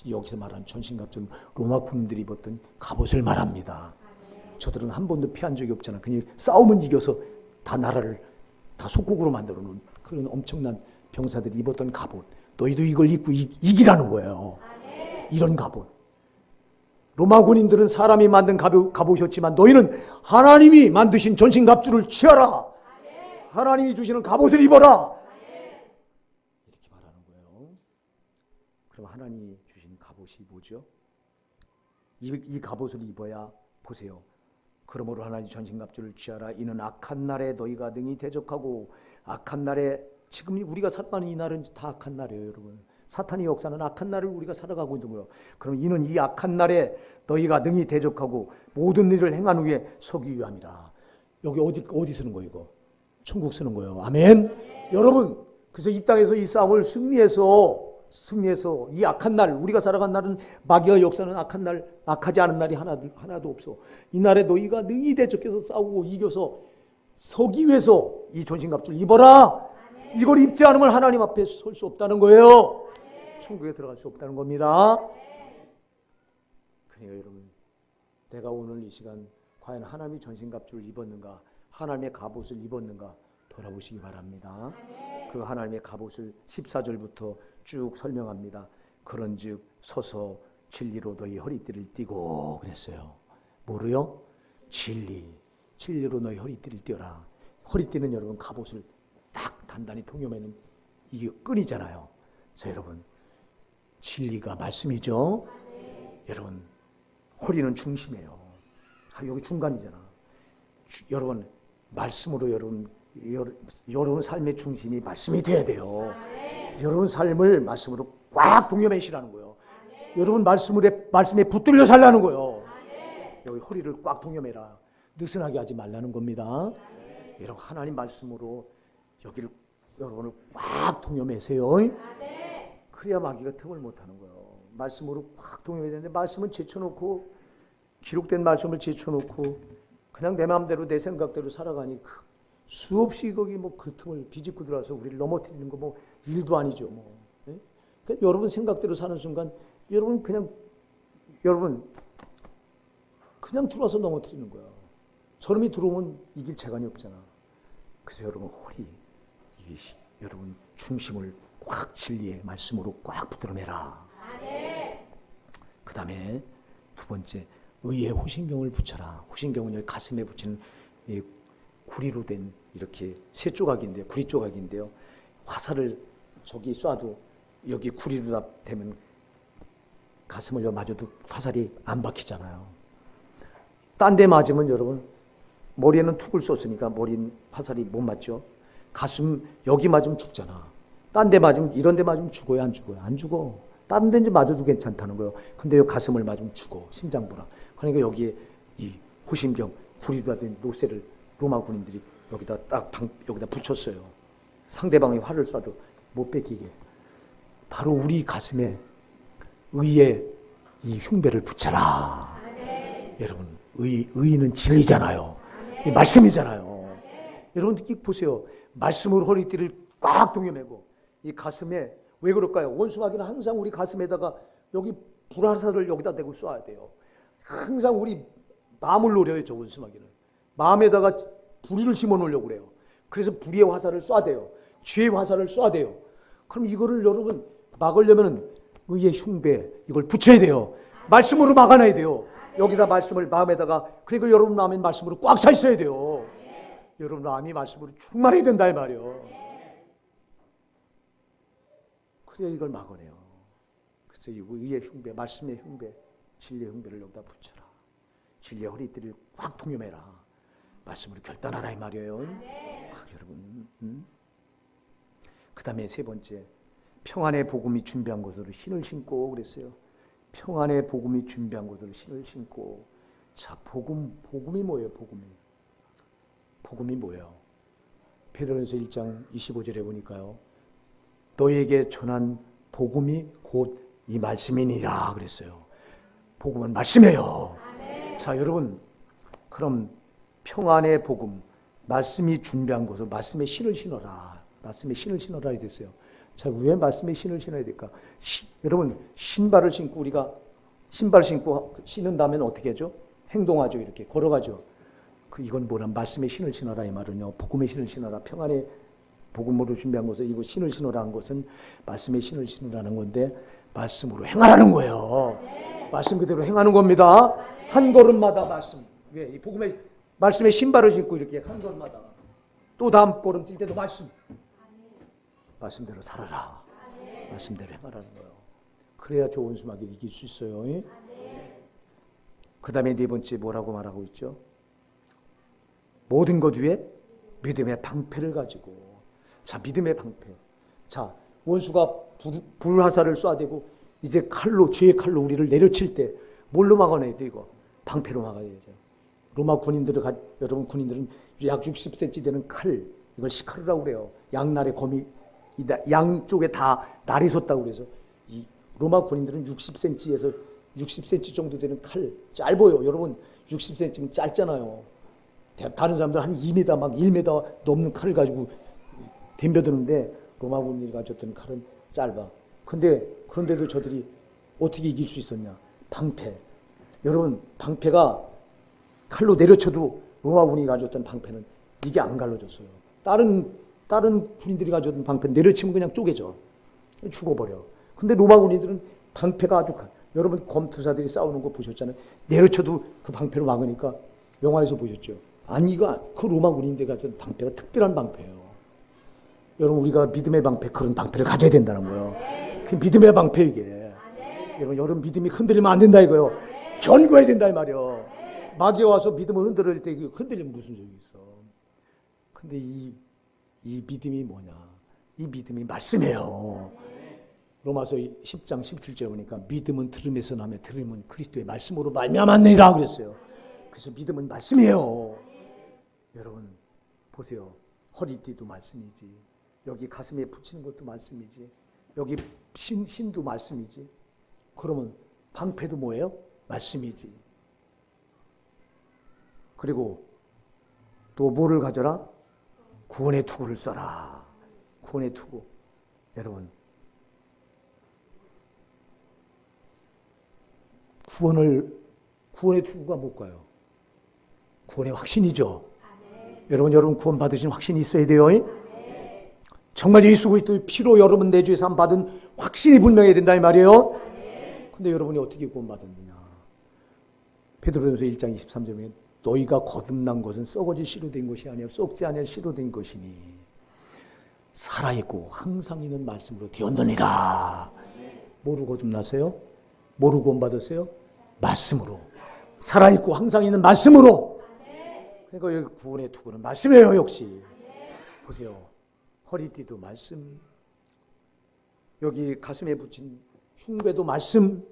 여기서 말하는 전신갑주는 로마 군인들이 입었던 갑옷을 말합니다. 저들은 한 번도 피한 적이 없잖아. 그냥 싸우면 이겨서 다 나라를 다 속국으로 만들어 놓은 그런 엄청난 병사들이 입었던 갑옷. 너희도 이걸 입고 이기라는 거예요. 이런 갑옷. 로마 군인들은 사람이 만든 갑옷이었지만 너희는 하나님이 만드신 전신갑주를 취하라. 하나님이 주시는 갑옷을 입어라. 이렇게 말하는 거예요. 그럼 하나님이 주신 갑옷이 뭐죠? 이 갑옷을 입어야 보세요. 그러므로 하나님 전신갑주를 취하라. 이는 악한 날에 너희가 능히 대적하고 악한 날에 지금 우리가 살아가는 이 날은 다 악한 날이에요, 여러분. 사탄의 역사는 악한 날을 우리가 살아가고 있는 거예요. 그럼 이는 이 악한 날에 너희가 능히 대적하고 모든 일을 행한 후에 서기 위함이라. 여기 어디 쓰는 거예요, 이거? 천국 쓰는 거예요. 아멘. 여러분, 그래서 이 땅에서 이 싸움을 승리해서 이 악한 날, 우리가 살아간 날은 마귀의 역사는 악한 날, 악하지 않은 날이 하나도 없어. 이 날에 너희가 능히 대적해서 싸우고 이겨서 서기 위해서 이 전신갑주를 입어라. 이걸 입지 않으면 하나님 앞에 설 수 없다는 거예요. 천국에 들어갈 수 없다는 겁니다. 그러니까 여러분, 내가 오늘 이 시간 과연 하나님의 전신갑주를 입었는가, 하나님의 갑옷을 입었는가 돌아보시기 바랍니다. 그 하나님의 갑옷을 14절부터 쭉 설명합니다. 그런즉 서서 진리로 너희 허리띠를 띠고 그랬어요. 뭐로요? 진리로 너희 허리띠를 띠어라. 허리띠는 여러분 갑옷을 딱 단단히 동여매는 이게 끈이잖아요. 자, 여러분 진리가 말씀이죠. 여러분 허리는 중심이에요. 여기 중간이잖아. 여러분 말씀으로 여러분 삶의 중심이 말씀이 돼야 돼요. 여러분 삶을 말씀으로 꽉 동여매시라는 거예요. 여러분 말씀에 붙들려 살라는 거예요. 여기 허리를 꽉 동여매라. 느슨하게 하지 말라는 겁니다. 여러분 하나님 말씀으로 여러분을 꽉 동여매세요. 그래야 마귀가 틈을 못하는 거예요. 말씀으로 꽉 동여매야 되는데 말씀은 제쳐놓고 기록된 말씀을 제쳐놓고 그냥 내 마음대로 내 생각대로 살아가니 수없이 거기 그 틈을 비집고 들어와서 우리를 넘어뜨리는 거 일도 아니죠. 그러니까 여러분 생각대로 사는 순간 여러분 그냥 들어와서 넘어뜨리는 거야. 저놈이 들어오면 이길 재간이 없잖아. 그래서 여러분 여러분 중심을 꽉 진리의 말씀으로 꽉 붙들어내라. 그 다음에 두 번째 의의 호신경을 붙여라. 호신경은 여기 가슴에 붙이는 구리로 된 이렇게 세 조각인데요. 구리 조각인데요. 화살을 저기 쏴도 여기 구리로 되면 가슴을 맞아도 화살이 안 박히잖아요. 딴 데 맞으면 여러분 머리에는 툭을 쏘으니까 머리는 화살이 못 맞죠. 가슴 여기 맞으면 죽잖아. 딴 데 맞으면 이런 데 맞으면 죽어요, 안 죽어요? 안 죽어. 딴 데 맞아도 괜찮다는 거예요. 근데 여기 가슴을 맞으면 죽어. 심장부라. 그러니까 여기에 이 호신경 구리가 된 노쇠를 로마 군인들이 여기다 여기다 붙였어요. 상대방이 활을 쏴도 못 뺏기게. 바로 우리 가슴에 의의 이 흉배를 붙여라. 여러분 의는 진리잖아요. 말씀이잖아요. 여러분 보세요. 말씀으로 허리띠를 꽉 동여매고 이 가슴에 왜 그럴까요? 원수마귀는 항상 우리 가슴에다가 여기 불화살을 여기다 대고 쏴야 돼요. 항상 우리 마음을 노려요. 저 원수마귀는 마음에다가 불의를 심어 놓으려고 그래요. 그래서 불의의 화살을 쏴대요. 죄의 화살을 쏴대요. 그럼 이거를 여러분 막으려면 의의 흉배 이걸 붙여야 돼요. 말씀으로 막아놔야 돼요. 여기다 말씀을 마음에다가 그리고 여러분 마음에 말씀으로 꽉 차 있어야 돼요. 여러분 마음이 말씀으로 충만해야 된다 이 말이에요. 그래야 이걸 막아내요. 그래서 이 의의 흉배, 말씀의 흉배, 진리의 흉배를 여기다 붙여라. 진리의 허리띠를 꽉 동여매라. 말씀으로 결단하라 이 말이에요. 여러분. 그 다음에 세 번째 평안의 복음이 준비한 것으로 신을 신고 그랬어요. 평안의 복음이 준비한 것으로 신을 신고. 자, 복음이 뭐예요? 복음이 뭐예요? 베드로전서 1장 25절에 보니까요. 너에게 전한 복음이 곧 이 말씀이니라 그랬어요. 복음은 말씀이에요. 자, 여러분 그럼 평안의 복음, 말씀이 준비한 것으로 말씀의 신을 신어라. 말씀의 신을 신어라 이랬어요. 자, 왜 말씀의 신을 신어야 될까? 여러분 신발을 신고 우리가 신발 신고 신은 다음에 어떻게 하죠? 행동하죠. 이렇게 걸어가죠. 이건 뭐란 말씀의 신을 신어라 이 말은요. 복음의 신을 신어라. 평안의 복음으로 준비한 것을 이거 신을 신어라는 것은 말씀의 신을 신으라는 건데 말씀으로 행하라는 거예요. 말씀 그대로 행하는 겁니다. 한 걸음마다 말씀. 왜? 이 복음의 말씀의 신발을 신고 이렇게 한 걸음마다 또 다음 걸음 뛸 때도 말씀대로 살아라. 말씀대로 행하라는 거예요. 그래야 저 원수마귀를 이길 수 있어요. 그 다음에 네 번째 뭐라고 말하고 있죠? 모든 것 위에 믿음의 방패를 가지고. 자, 믿음의 방패. 자, 원수가 불화살을 쏴대고 이제 죄의 칼로 우리를 내려칠 때 뭘로 막아내야 돼 이거? 방패로 막아야 되죠. 로마 여러분 군인들은 약 60cm 되는 칼, 이걸 시카루라고 그래요. 양날의 검이 양쪽에 다 날이 섰다고 그래서 이 로마 군인들은 60cm에서 60cm 정도 되는 칼, 짧아요. 여러분 60cm면 짧잖아요. 다른 사람들 한 2m 막 1m 넘는 칼을 가지고 덤벼드는데 로마 군인이 가졌던 칼은 짧아. 그런데도 저들이 어떻게 이길 수 있었냐? 방패. 여러분 방패가 칼로 내려쳐도 로마 군인이 가졌던 방패는 이게 안 갈라졌어요. 다른 군인들이 가졌던 방패 내려치면 그냥 쪼개져. 죽어버려. 근데 로마 군인들은 방패가 아주 여러분 검투사들이 싸우는 거 보셨잖아요. 내려쳐도 그 방패로 막으니까 영화에서 보셨죠. 아니 그 로마 군인들이 가졌던 방패가 특별한 방패예요. 여러분 우리가 믿음의 방패 그런 방패를 가져야 된다는 거예요. 그 믿음의 방패 이게. 여러분 믿음이 흔들리면 안 된다 이거요. 견고해야 된다 이 말이요. 마귀가 와서 믿음을 흔들을 때 흔들리면 무슨 소용이 있어. 근데 이 믿음이 뭐냐? 이 믿음이 말씀이에요. 로마서 10장 17절에 보니까 믿음은 들음에서 나며 들음은 그리스도의 말씀으로 말미암았느니라 그랬어요. 그래서 믿음은 말씀이에요. 여러분 보세요. 허리띠도 말씀이지. 여기 가슴에 붙이는 것도 말씀이지. 여기 신도 말씀이지. 그러면 방패도 뭐예요? 말씀이지. 그리고 또 뭐를 가져라? 구원의 투구를 써라. 구원의 투구. 여러분 구원의 투구가 뭘까요? 구원의 확신이죠. 여러분 구원 받으신 확신이 있어야 돼요. 정말 예수 그리스도의 피로 여러분 내주에 산 받은 확신이 분명해야 된다 이 말이에요. 근데 여러분이 어떻게 구원 받았느냐? 베드로전서 1장 23절에 너희가 거듭난 것은 썩어질 씨로 된 것이 아니라 썩지 아니할 씨로 된 것이니 살아있고 항상 있는 말씀으로 되었느니라. 뭐로 거듭나세요? 뭐로 구원 받았어요? 말씀으로. 살아있고 항상 있는 말씀으로. 그러니까 여기 구원의 투구는 말씀이에요. 역시 보세요. 허리띠도 말씀, 여기 가슴에 붙인 흉배도 말씀,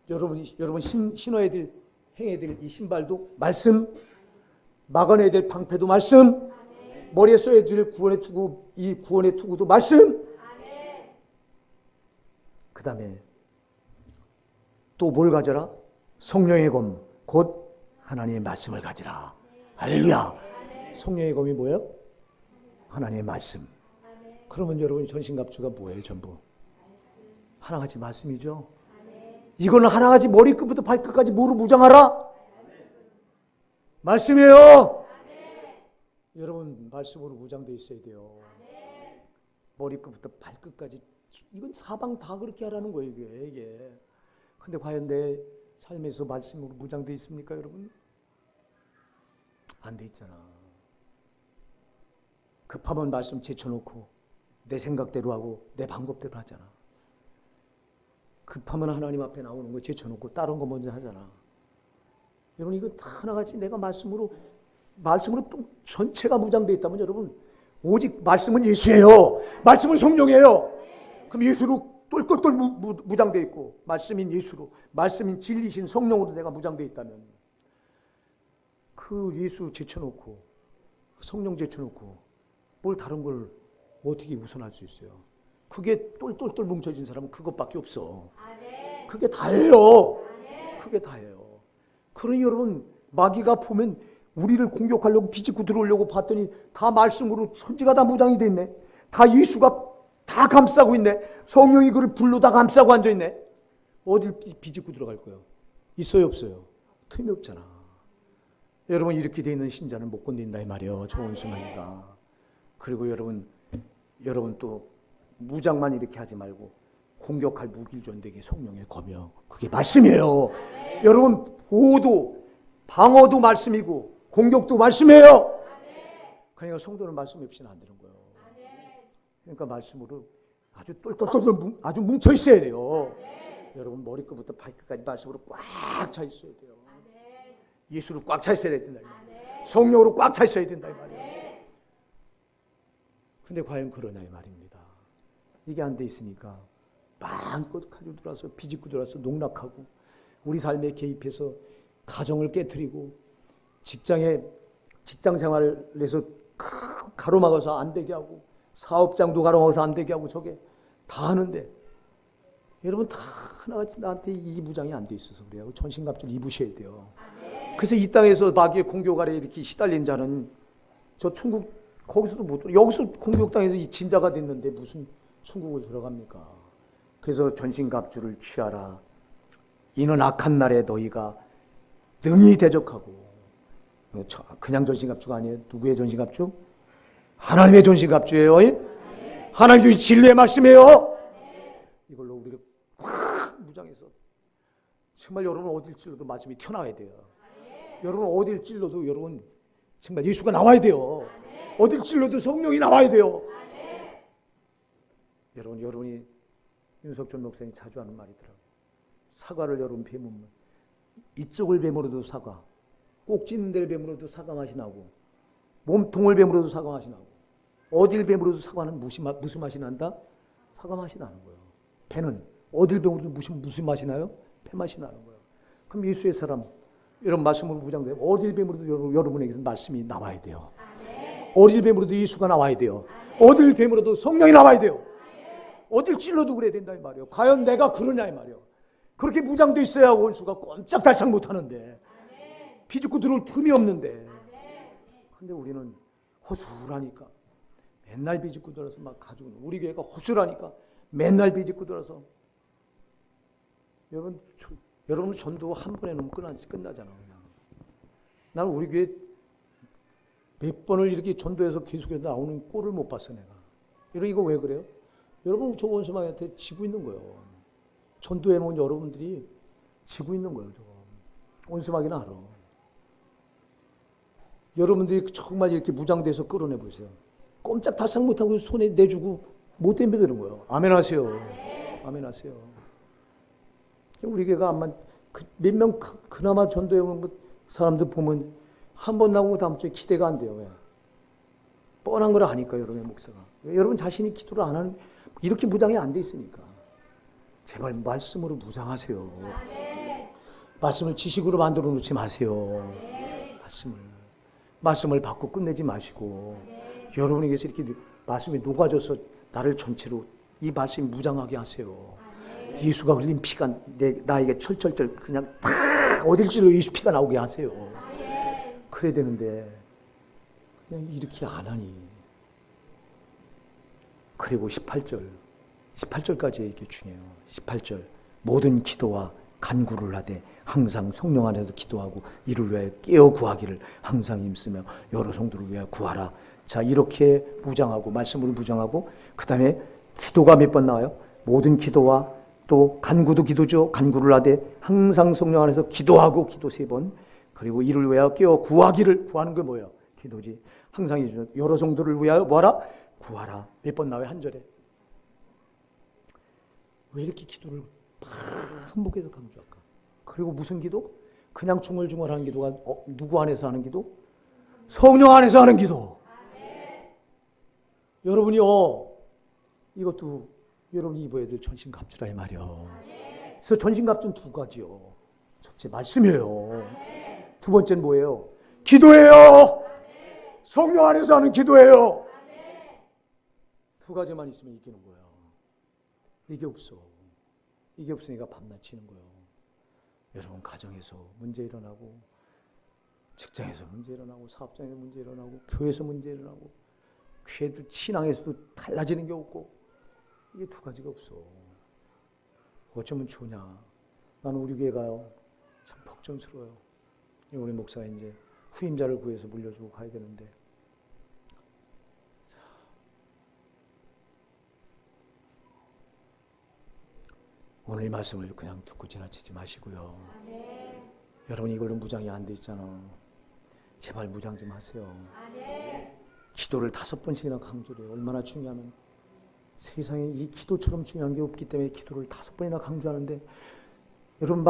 여러분 신어야 될, 행해야 될 이 신발도 말씀, 막아내야 될 방패도 말씀, 머리에 써야 될 구원의 투구, 이 구원의 투구도 말씀. 그 다음에 또 뭘 가져라? 성령의 검, 곧 하나님의 말씀을 가지라. 할렐루야. 성령의 검이 뭐예요? 하나님의 말씀. 그러면 여러분 전신갑주가 뭐예요? 전부 하나같이 말씀이죠. 이거는 하나같이 머리끝부터 발끝까지 뭐로 무장하라? 말씀이에요. 여러분 말씀으로 무장되어 있어야 돼요. 머리끝부터 발끝까지. 이건 사방 다 그렇게 하라는 거예요. 이게. 근데 과연 내 삶에서 말씀으로 무장되어 있습니까 여러분? 안 돼 있잖아. 급하면 말씀 제쳐놓고 내 생각대로 하고 내 방법대로 하잖아. 급하면 하나님 앞에 나오는 거 제쳐놓고 다른 거 먼저 하잖아. 여러분 이거 다 하나같이 내가 말씀으로 또 전체가 무장되어 있다면 여러분 오직 말씀은 예수예요. 말씀은 성령이에요. 그럼 예수로 똘똘똘 무장되어 있고 말씀인 예수로, 말씀인 진리신 성령으로 내가 무장되어 있다면 그 예수 제쳐놓고 성령 제쳐놓고 뭘 다른 걸 어떻게 우선할 수 있어요? 그게 똘똘똘 뭉쳐진 사람은 그것밖에 없어. 그게 다예요. 그게 다예요. 그러니 여러분 마귀가 보면 우리를 공격하려고 비집고 들어오려고 봤더니 다 말씀으로 천지가 다 무장이 돼 있네. 다 예수가 다 감싸고 있네. 성령이 그를 불로 다 감싸고 앉아있네. 어딜 비집고 들어갈 거예요? 있어요 없어요? 틈이 없잖아. 여러분 이렇게 돼 있는 신자는 못 건든다 이 말이에요. 좋은 수만이가. 그리고 여러분 또 무장만 이렇게 하지 말고 공격할 무기를 전되게 성령의 검이요. 그게 말씀이에요. 여러분 보호도 방어도 말씀이고 공격도 말씀이에요. 그러니까 성도는 말씀 없이는 안 되는 거예요. 그러니까 말씀으로 아주 똘똘똘 아주 뭉쳐 있어야 돼요. 여러분 머리끝부터 발끝까지 말씀으로 꽉 차 있어야 돼요. 예수로 꽉 차 있어야 된다. 성령으로 꽉 차 있어야 된다 이 말이에요. 근데 과연 그러냐 이 말입니다. 이게 안 돼 있으니까 마음껏 가지고 들어와서 비집고 들어와서 농락하고 우리 삶에 개입해서 가정을 깨트리고 직장 생활에서 가로막아서 안 되게 하고 사업장도 가로막아서 안 되게 하고 저게 다 하는데 여러분 다 하나같이 나한테 이 무장이 안 돼 있어서 그래요. 전신갑주를 입으셔야 돼요. 그래서 이 땅에서 마귀의 공격 아래 이렇게 시달린 자는 저 천국 거기서도 못 들어. 여기서 공격당해서 이 진자가 됐는데 무슨 천국을 들어갑니까? 그래서 전신갑주를 취하라. 이는 악한 날에 너희가 능히 대적하고. 그냥 전신갑주가 아니에요. 누구의 전신갑주? 하나님의 전신갑주예요. 하나님 주신 진리의 말씀이에요. 이걸로 우리가 꽉 무장해서 정말 여러분 어딜 찔러도 말씀이 튀어나와야 돼요. 여러분 어딜 찔러도 여러분 정말 예수가 나와야 돼요. 어딜 찔러도 성령이 나와야 돼요. 여러분이 윤석철 목사님이 자주 하는 말이더라고요. 사과를 여러분 베면 이쪽을 베물어도 사과, 꼭 찢는 데를 베물어도 사과 맛이 나고, 몸통을 베물어도 사과 맛이 나고, 어딜 베물어도 사과는 무슨 맛이 난다? 사과 맛이 나는 거예요. 배는 어딜 베물어도 무슨 맛이 나요? 배 맛이 나는 거예요. 그럼 예수의 사람, 이런 말씀으로 무장돼요. 어딜 베물어도 여러분에게서 말씀이 나와야 돼요. 어딜 베물어도 예수가 나와야 돼요. 어딜 베물어도 성령이 나와야 돼요. 어딜 찔러도 그래야 된다 이 말이에요. 과연 내가 그러냐 이 말이에요. 그렇게 무장돼 있어야 원수가 꼼짝달싹 못하는데, 비집고 들어올 틈이 없는데, 근데 우리는 허술하니까 맨날 비집고 들어서 막 가지고, 우리 교회가 허술하니까 맨날 비집고 들어서, 여러분 전도 한 번에 넣으면 끝나잖아. 그냥. 나는 우리 교회 몇 번을 이렇게 전도해서 계속해서 나오는 꼴을 못 봤어 내가. 이거 왜 그래요? 여러분 저 원수마귀한테 지고 있는 거예요. 전도해 놓은 여러분들이 지고 있는 거예요. 저거. 원수마귀는 알아. 여러분들이 정말 이렇게 무장돼서 끌어내 보세요. 꼼짝달싹 못하고 손에 내주고 못 덤벼드는 거예요. 아멘 하세요. 아멘 하세요. 우리 교회가 아마 몇 명 그나마 전도해 온 사람들 보면 한 번 나오고 다음 주에 기대가 안 돼요. 왜? 뻔한 걸 아니까 여러분의 목사가. 왜? 여러분 자신이 기도를 안 하는, 이렇게 무장이 안 돼 있으니까. 제발 말씀으로 무장하세요. 말씀을 지식으로 만들어 놓지 마세요. 말씀을 받고 끝내지 마시고, 여러분에게서 이렇게 말씀이 녹아져서 나를 전체로 이 말씀이 무장하게 하세요. 예수가 흘린 피가 나에게 철철철 그냥 다 어딜 찔러 예수 피가 나오게 하세요. 그래야 되는데 그냥 이렇게 안 하니. 그리고 18절까지 이렇게 중요해요. 18절 모든 기도와 간구를 하되 항상 성령 안에서 기도하고 이를 위하여 깨어 구하기를 항상 힘쓰며 여러 성도를 위하여 구하라. 자, 이렇게 무장하고 말씀으로 무장하고, 그 다음에 기도가 몇 번 나와요? 모든 기도와 또 간구도 기도죠. 간구를 하되 항상 성령 안에서 기도하고, 기도 3번. 그리고 이를 위하여 깨어 구하기를, 구하는 게 뭐예요? 기도지. 항상 여러 성도를 위하여 뭐하라? 구하라. 몇 번 나와요? 한 절에. 왜 이렇게 기도를 반복해서 강조할까? 그리고 무슨 기도? 그냥 중얼중얼하는 기도가 누구 안에서 하는 기도? 성령 안에서 하는 기도. 여러분이요, 이것도 여러분이 입어야 될 전신갑주라 이 말이요. 그래서 전신갑주는 2가지요. 첫째 말씀이에요. 2번째는 뭐예요? 기도예요. 성령 안에서 하는 기도예요. 2가지만 있으면 이기는 거예요. 이게 없어. 이게 없으니까 밤낮 치는 거예요. 여러분 가정에서 문제 일어나고, 직장에서 문제 일어나고, 사업장에서 문제 일어나고, 교회에서 문제 일어나고, 교회도 신앙에서도 달라지는 게 없고, 이게 2가지가 없어. 어쩌면 좋냐. 나는 우리 교회가요 참 걱정스러워요. 우리 목사가 이제 후임자를 구해서 물려주고 가야 되는데, 오늘 이 말씀을 그냥 듣고 지나치지 마시고요. 여러분 이걸로 무장이 안 돼 있잖아. 제발 무장 좀 하세요. 기도를 5번씩이나 강조를 해요. 얼마나 중요하면, 세상에 이 기도처럼 중요한 게 없기 때문에 기도를 5번이나 강조하는데, 여러분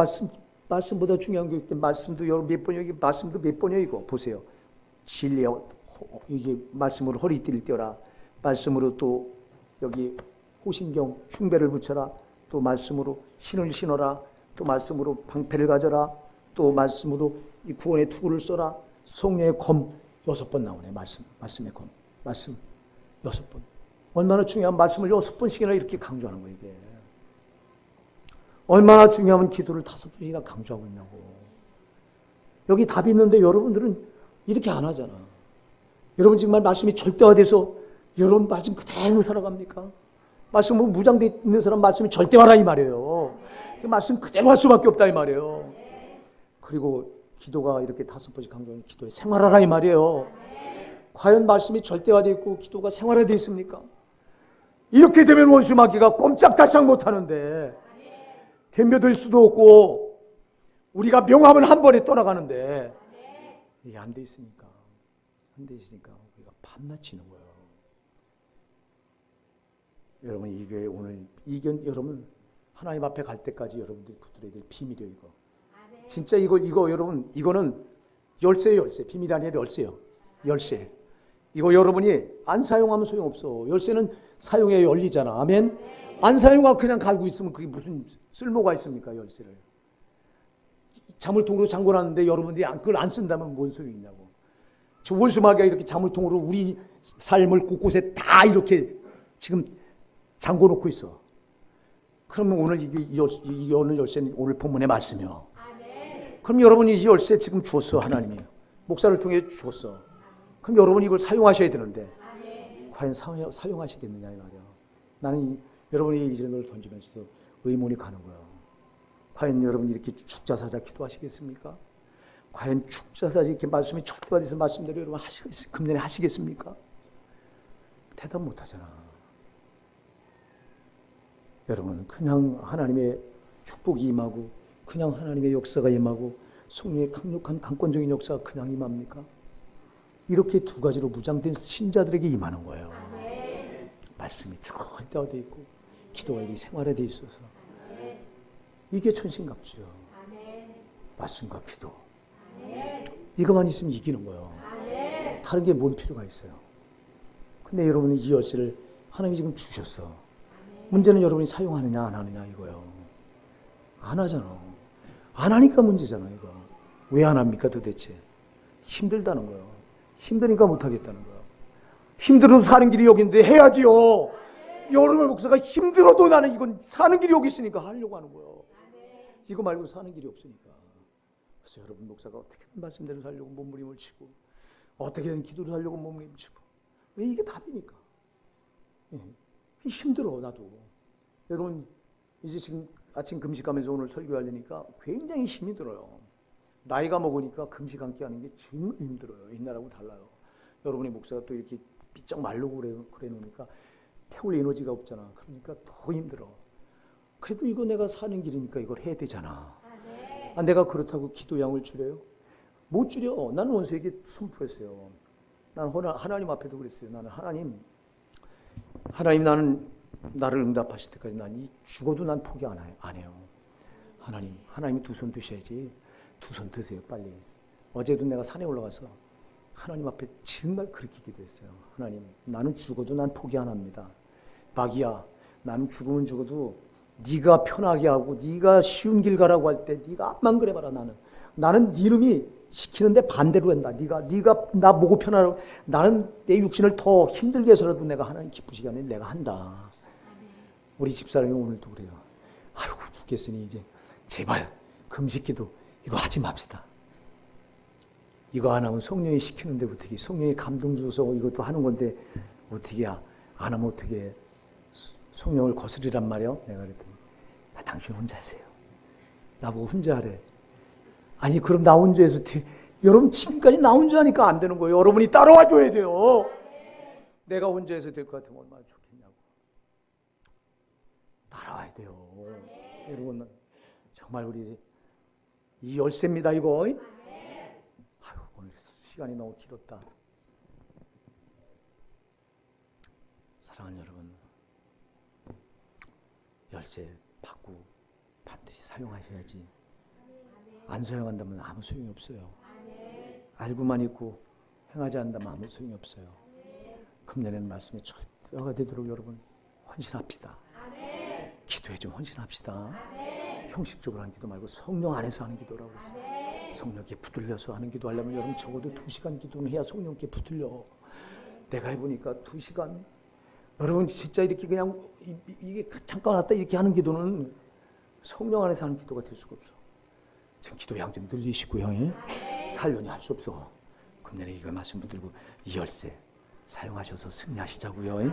말씀보다 중요한 게 있기, 말씀도 여러분 몇 번이요? 이게 말씀도 몇 번이요? 이거 보세요. 진리에 이게 말씀으로 허리띠를 떼어라. 말씀으로 또 여기 호신경 흉배를 붙여라. 또 말씀으로 신을 신어라. 또 말씀으로 방패를 가져라. 또 말씀으로 이 구원의 투구를 써라. 성령의 검 6번 나오네. 말씀의 검. 말씀 6번. 얼마나 중요한 말씀을 6번씩이나 이렇게 강조하는 거예요, 이게. 얼마나 중요하면 기도를 5번씩이나 강조하고 있냐고. 여기 답이 있는데 여러분들은 이렇게 안 하잖아. 여러분 정말 말씀이 절대화돼서 여러분 말씀 그대로 살아갑니까? 말씀으로 무장되어 있는 사람 말씀이 절대화라 이 말이에요. 말씀 그대로 할 수밖에 없다 이 말이에요. 그리고 기도가 이렇게 5번씩 강조하는 기도에 생활하라 이 말이에요. 과연 말씀이 절대화되어 있고 기도가 생활화되어 있습니까? 이렇게 되면 원수마귀가 꼼짝달싹 못하는데, 덤벼들 수도 없고, 우리가 명하면 한 번에 떠나가는데, 이게 안 돼 있으니까, 우리가 밤낮 치는 거예요. 여러분 이게 오늘 여러분 하나님 앞에 갈 때까지 여러분들이 붙들어야 될 비밀이에요. 이거 진짜 이거 여러분, 이거는 열쇠예요, 열쇠. 비밀 아니라 열쇠요. 열쇠. 이거 여러분이 안 사용하면 소용없어. 열쇠는 사용해야 열리잖아. 아멘. 안 사용하고 그냥 가지고 있으면 그게 무슨 쓸모가 있습니까, 열쇠를. 자물통으로 잠궈놨는데 여러분들이 그걸 안 쓴다면 뭔 소용이 있냐고. 저 원수마귀가 이렇게 자물통으로 우리 삶을 곳곳에 다 이렇게 지금 잠궈놓고 있어. 그러면 오늘 오늘 열쇠는 오늘 본문의 말씀이요. 그럼 여러분이 이 열쇠 지금 주었어, 하나님이. 목사를 통해 주었어. 그럼 여러분이 이걸 사용하셔야 되는데 과연 사용하시겠느냐 이 말이야. 나는 여러분이 이 질문을 던지면서도 의문이 가는 거야. 과연 여러분이 이렇게 축자사자 기도하시겠습니까? 과연 축자사자 이렇게 말씀이 철저해서 말씀대로 여러분 금년에 하시겠습니까? 대답 못 하잖아. 여러분 그냥 하나님의 축복이 임하고 그냥 하나님의 역사가 임하고 성령의 강력한 강권적인 역사가 그냥 임합니까? 이렇게 두 가지로 무장된 신자들에게 임하는 거예요. 말씀이 철저하게 있고 기도가 이렇게 생활화되어 있어서 이게 천신갑주요. 말씀과 기도. 이것만 있으면 이기는 거예요. 다른 게 뭔 필요가 있어요. 근데 여러분이 이 열쇠를 하나님이 지금 주셨어. 문제는 여러분이 사용하느냐 안 하느냐 이거예요. 안 하잖아. 안 하니까 문제잖아 이거. 왜 안 합니까 도대체? 힘들다는 거예요. 힘드니까 못 하겠다는 거예요. 힘들어도 사는 길이 여기인데 해야지요. 여러분의 목사가 힘들어도 나는 이건 사는 길이 여기 있으니까 하려고 하는 거예요. 이거 말고 사는 길이 없으니까. 그래서 여러분 목사가 어떻게든 말씀대로 살려고 몸부림을 치고 어떻게든 기도를 하려고 몸부림을 치고 왜 이게 답이니까. 힘들어 나도. 여러분 이제 지금 아침 금식하면서 오늘 설교하려니까 굉장히 힘이 들어요. 나이가 먹으니까 금식 함께 하는 게 정말 힘들어요. 옛날하고 달라요. 여러분의 목사가 또 이렇게 삐쩍 마르고 그래 놓으니까 태울 에너지가 없잖아. 그러니까 더 힘들어. 그래도 이거 내가 사는 길이니까 이걸 해야 되잖아. 내가 그렇다고 기도량을 줄여요? 못 줄여. 나는 원수에게 선포했어요. 나는 하나님 앞에도 그랬어요. 나는 하나님 나는 나를 응답하실 때까지 난 죽어도 난 포기 안 해요. 하나님이 두 손 드셔야지. 두 손 드세요 빨리. 어제도 내가 산에 올라가서 하나님 앞에 정말 그렇게 기도했어요. 하나님 나는 죽어도 난 포기 안 합니다. 마귀야 나는 죽으면 죽어도 네가 편하게 하고 네가 쉬운 길 가라고 할 때 네가 앞만 그래봐라. 나는 네 이름이 시키는데 반대로 한다. 네가 나 보고 편하라고. 나는 내 육신을 더 힘들게 해서라도 내가 하나님 기쁘시게 하는 내가 한다. 우리 집사람이 오늘도 그래요. 아이고 죽겠으니 이제 제발 금식기도 이거 하지 맙시다. 이거 안 하면 성령이 시키는데 어떻게 성령이 감동 줘서 이것도 하는 건데 어떻게 안 하면 어떻게 성령을 거스리란 말이야. 내가 그랬더니 당신 혼자 하세요. 나보고 혼자 하래. 아니 그럼 나 혼자 해서 여러분 지금까지 나 혼자 하니까 안 되는 거예요. 여러분이 따라와 줘야 돼요. 내가 혼자 해서 될 것 같으면 얼마나 좋겠냐고. 따라와야 돼요. 여러분 정말 우리 이 열쇠입니다 이거. 아유 오늘 시간이 너무 길었다. 사랑하는 여러분 열쇠 받고 반드시 사용하셔야지. 안 사용한다면 아무 소용이 없어요. 알고만 있고 행하지 않는다면 아무 소용이 없어요. 금년에는 말씀이 철저가 되도록 여러분 헌신합시다. 기도에 좀 헌신합시다. 형식적으로 하는 기도 말고 성령 안에서 하는 기도라고 했어요. 성령께 붙들려서 하는 기도 하려면 여러분 적어도 2시간 기도는 해야 성령께 붙들려. 내가 해보니까 2시간 여러분 진짜 이렇게 그냥 이게 잠깐 왔다 이렇게 하는 기도는 성령 안에서 하는 기도가 될 수가 없어. 지금 기도 양 좀 늘리시고요. 살려니 할 수 없어. 금년에 이걸 말씀 붙들고 이 열쇠 사용하셔서 승리하시자고요.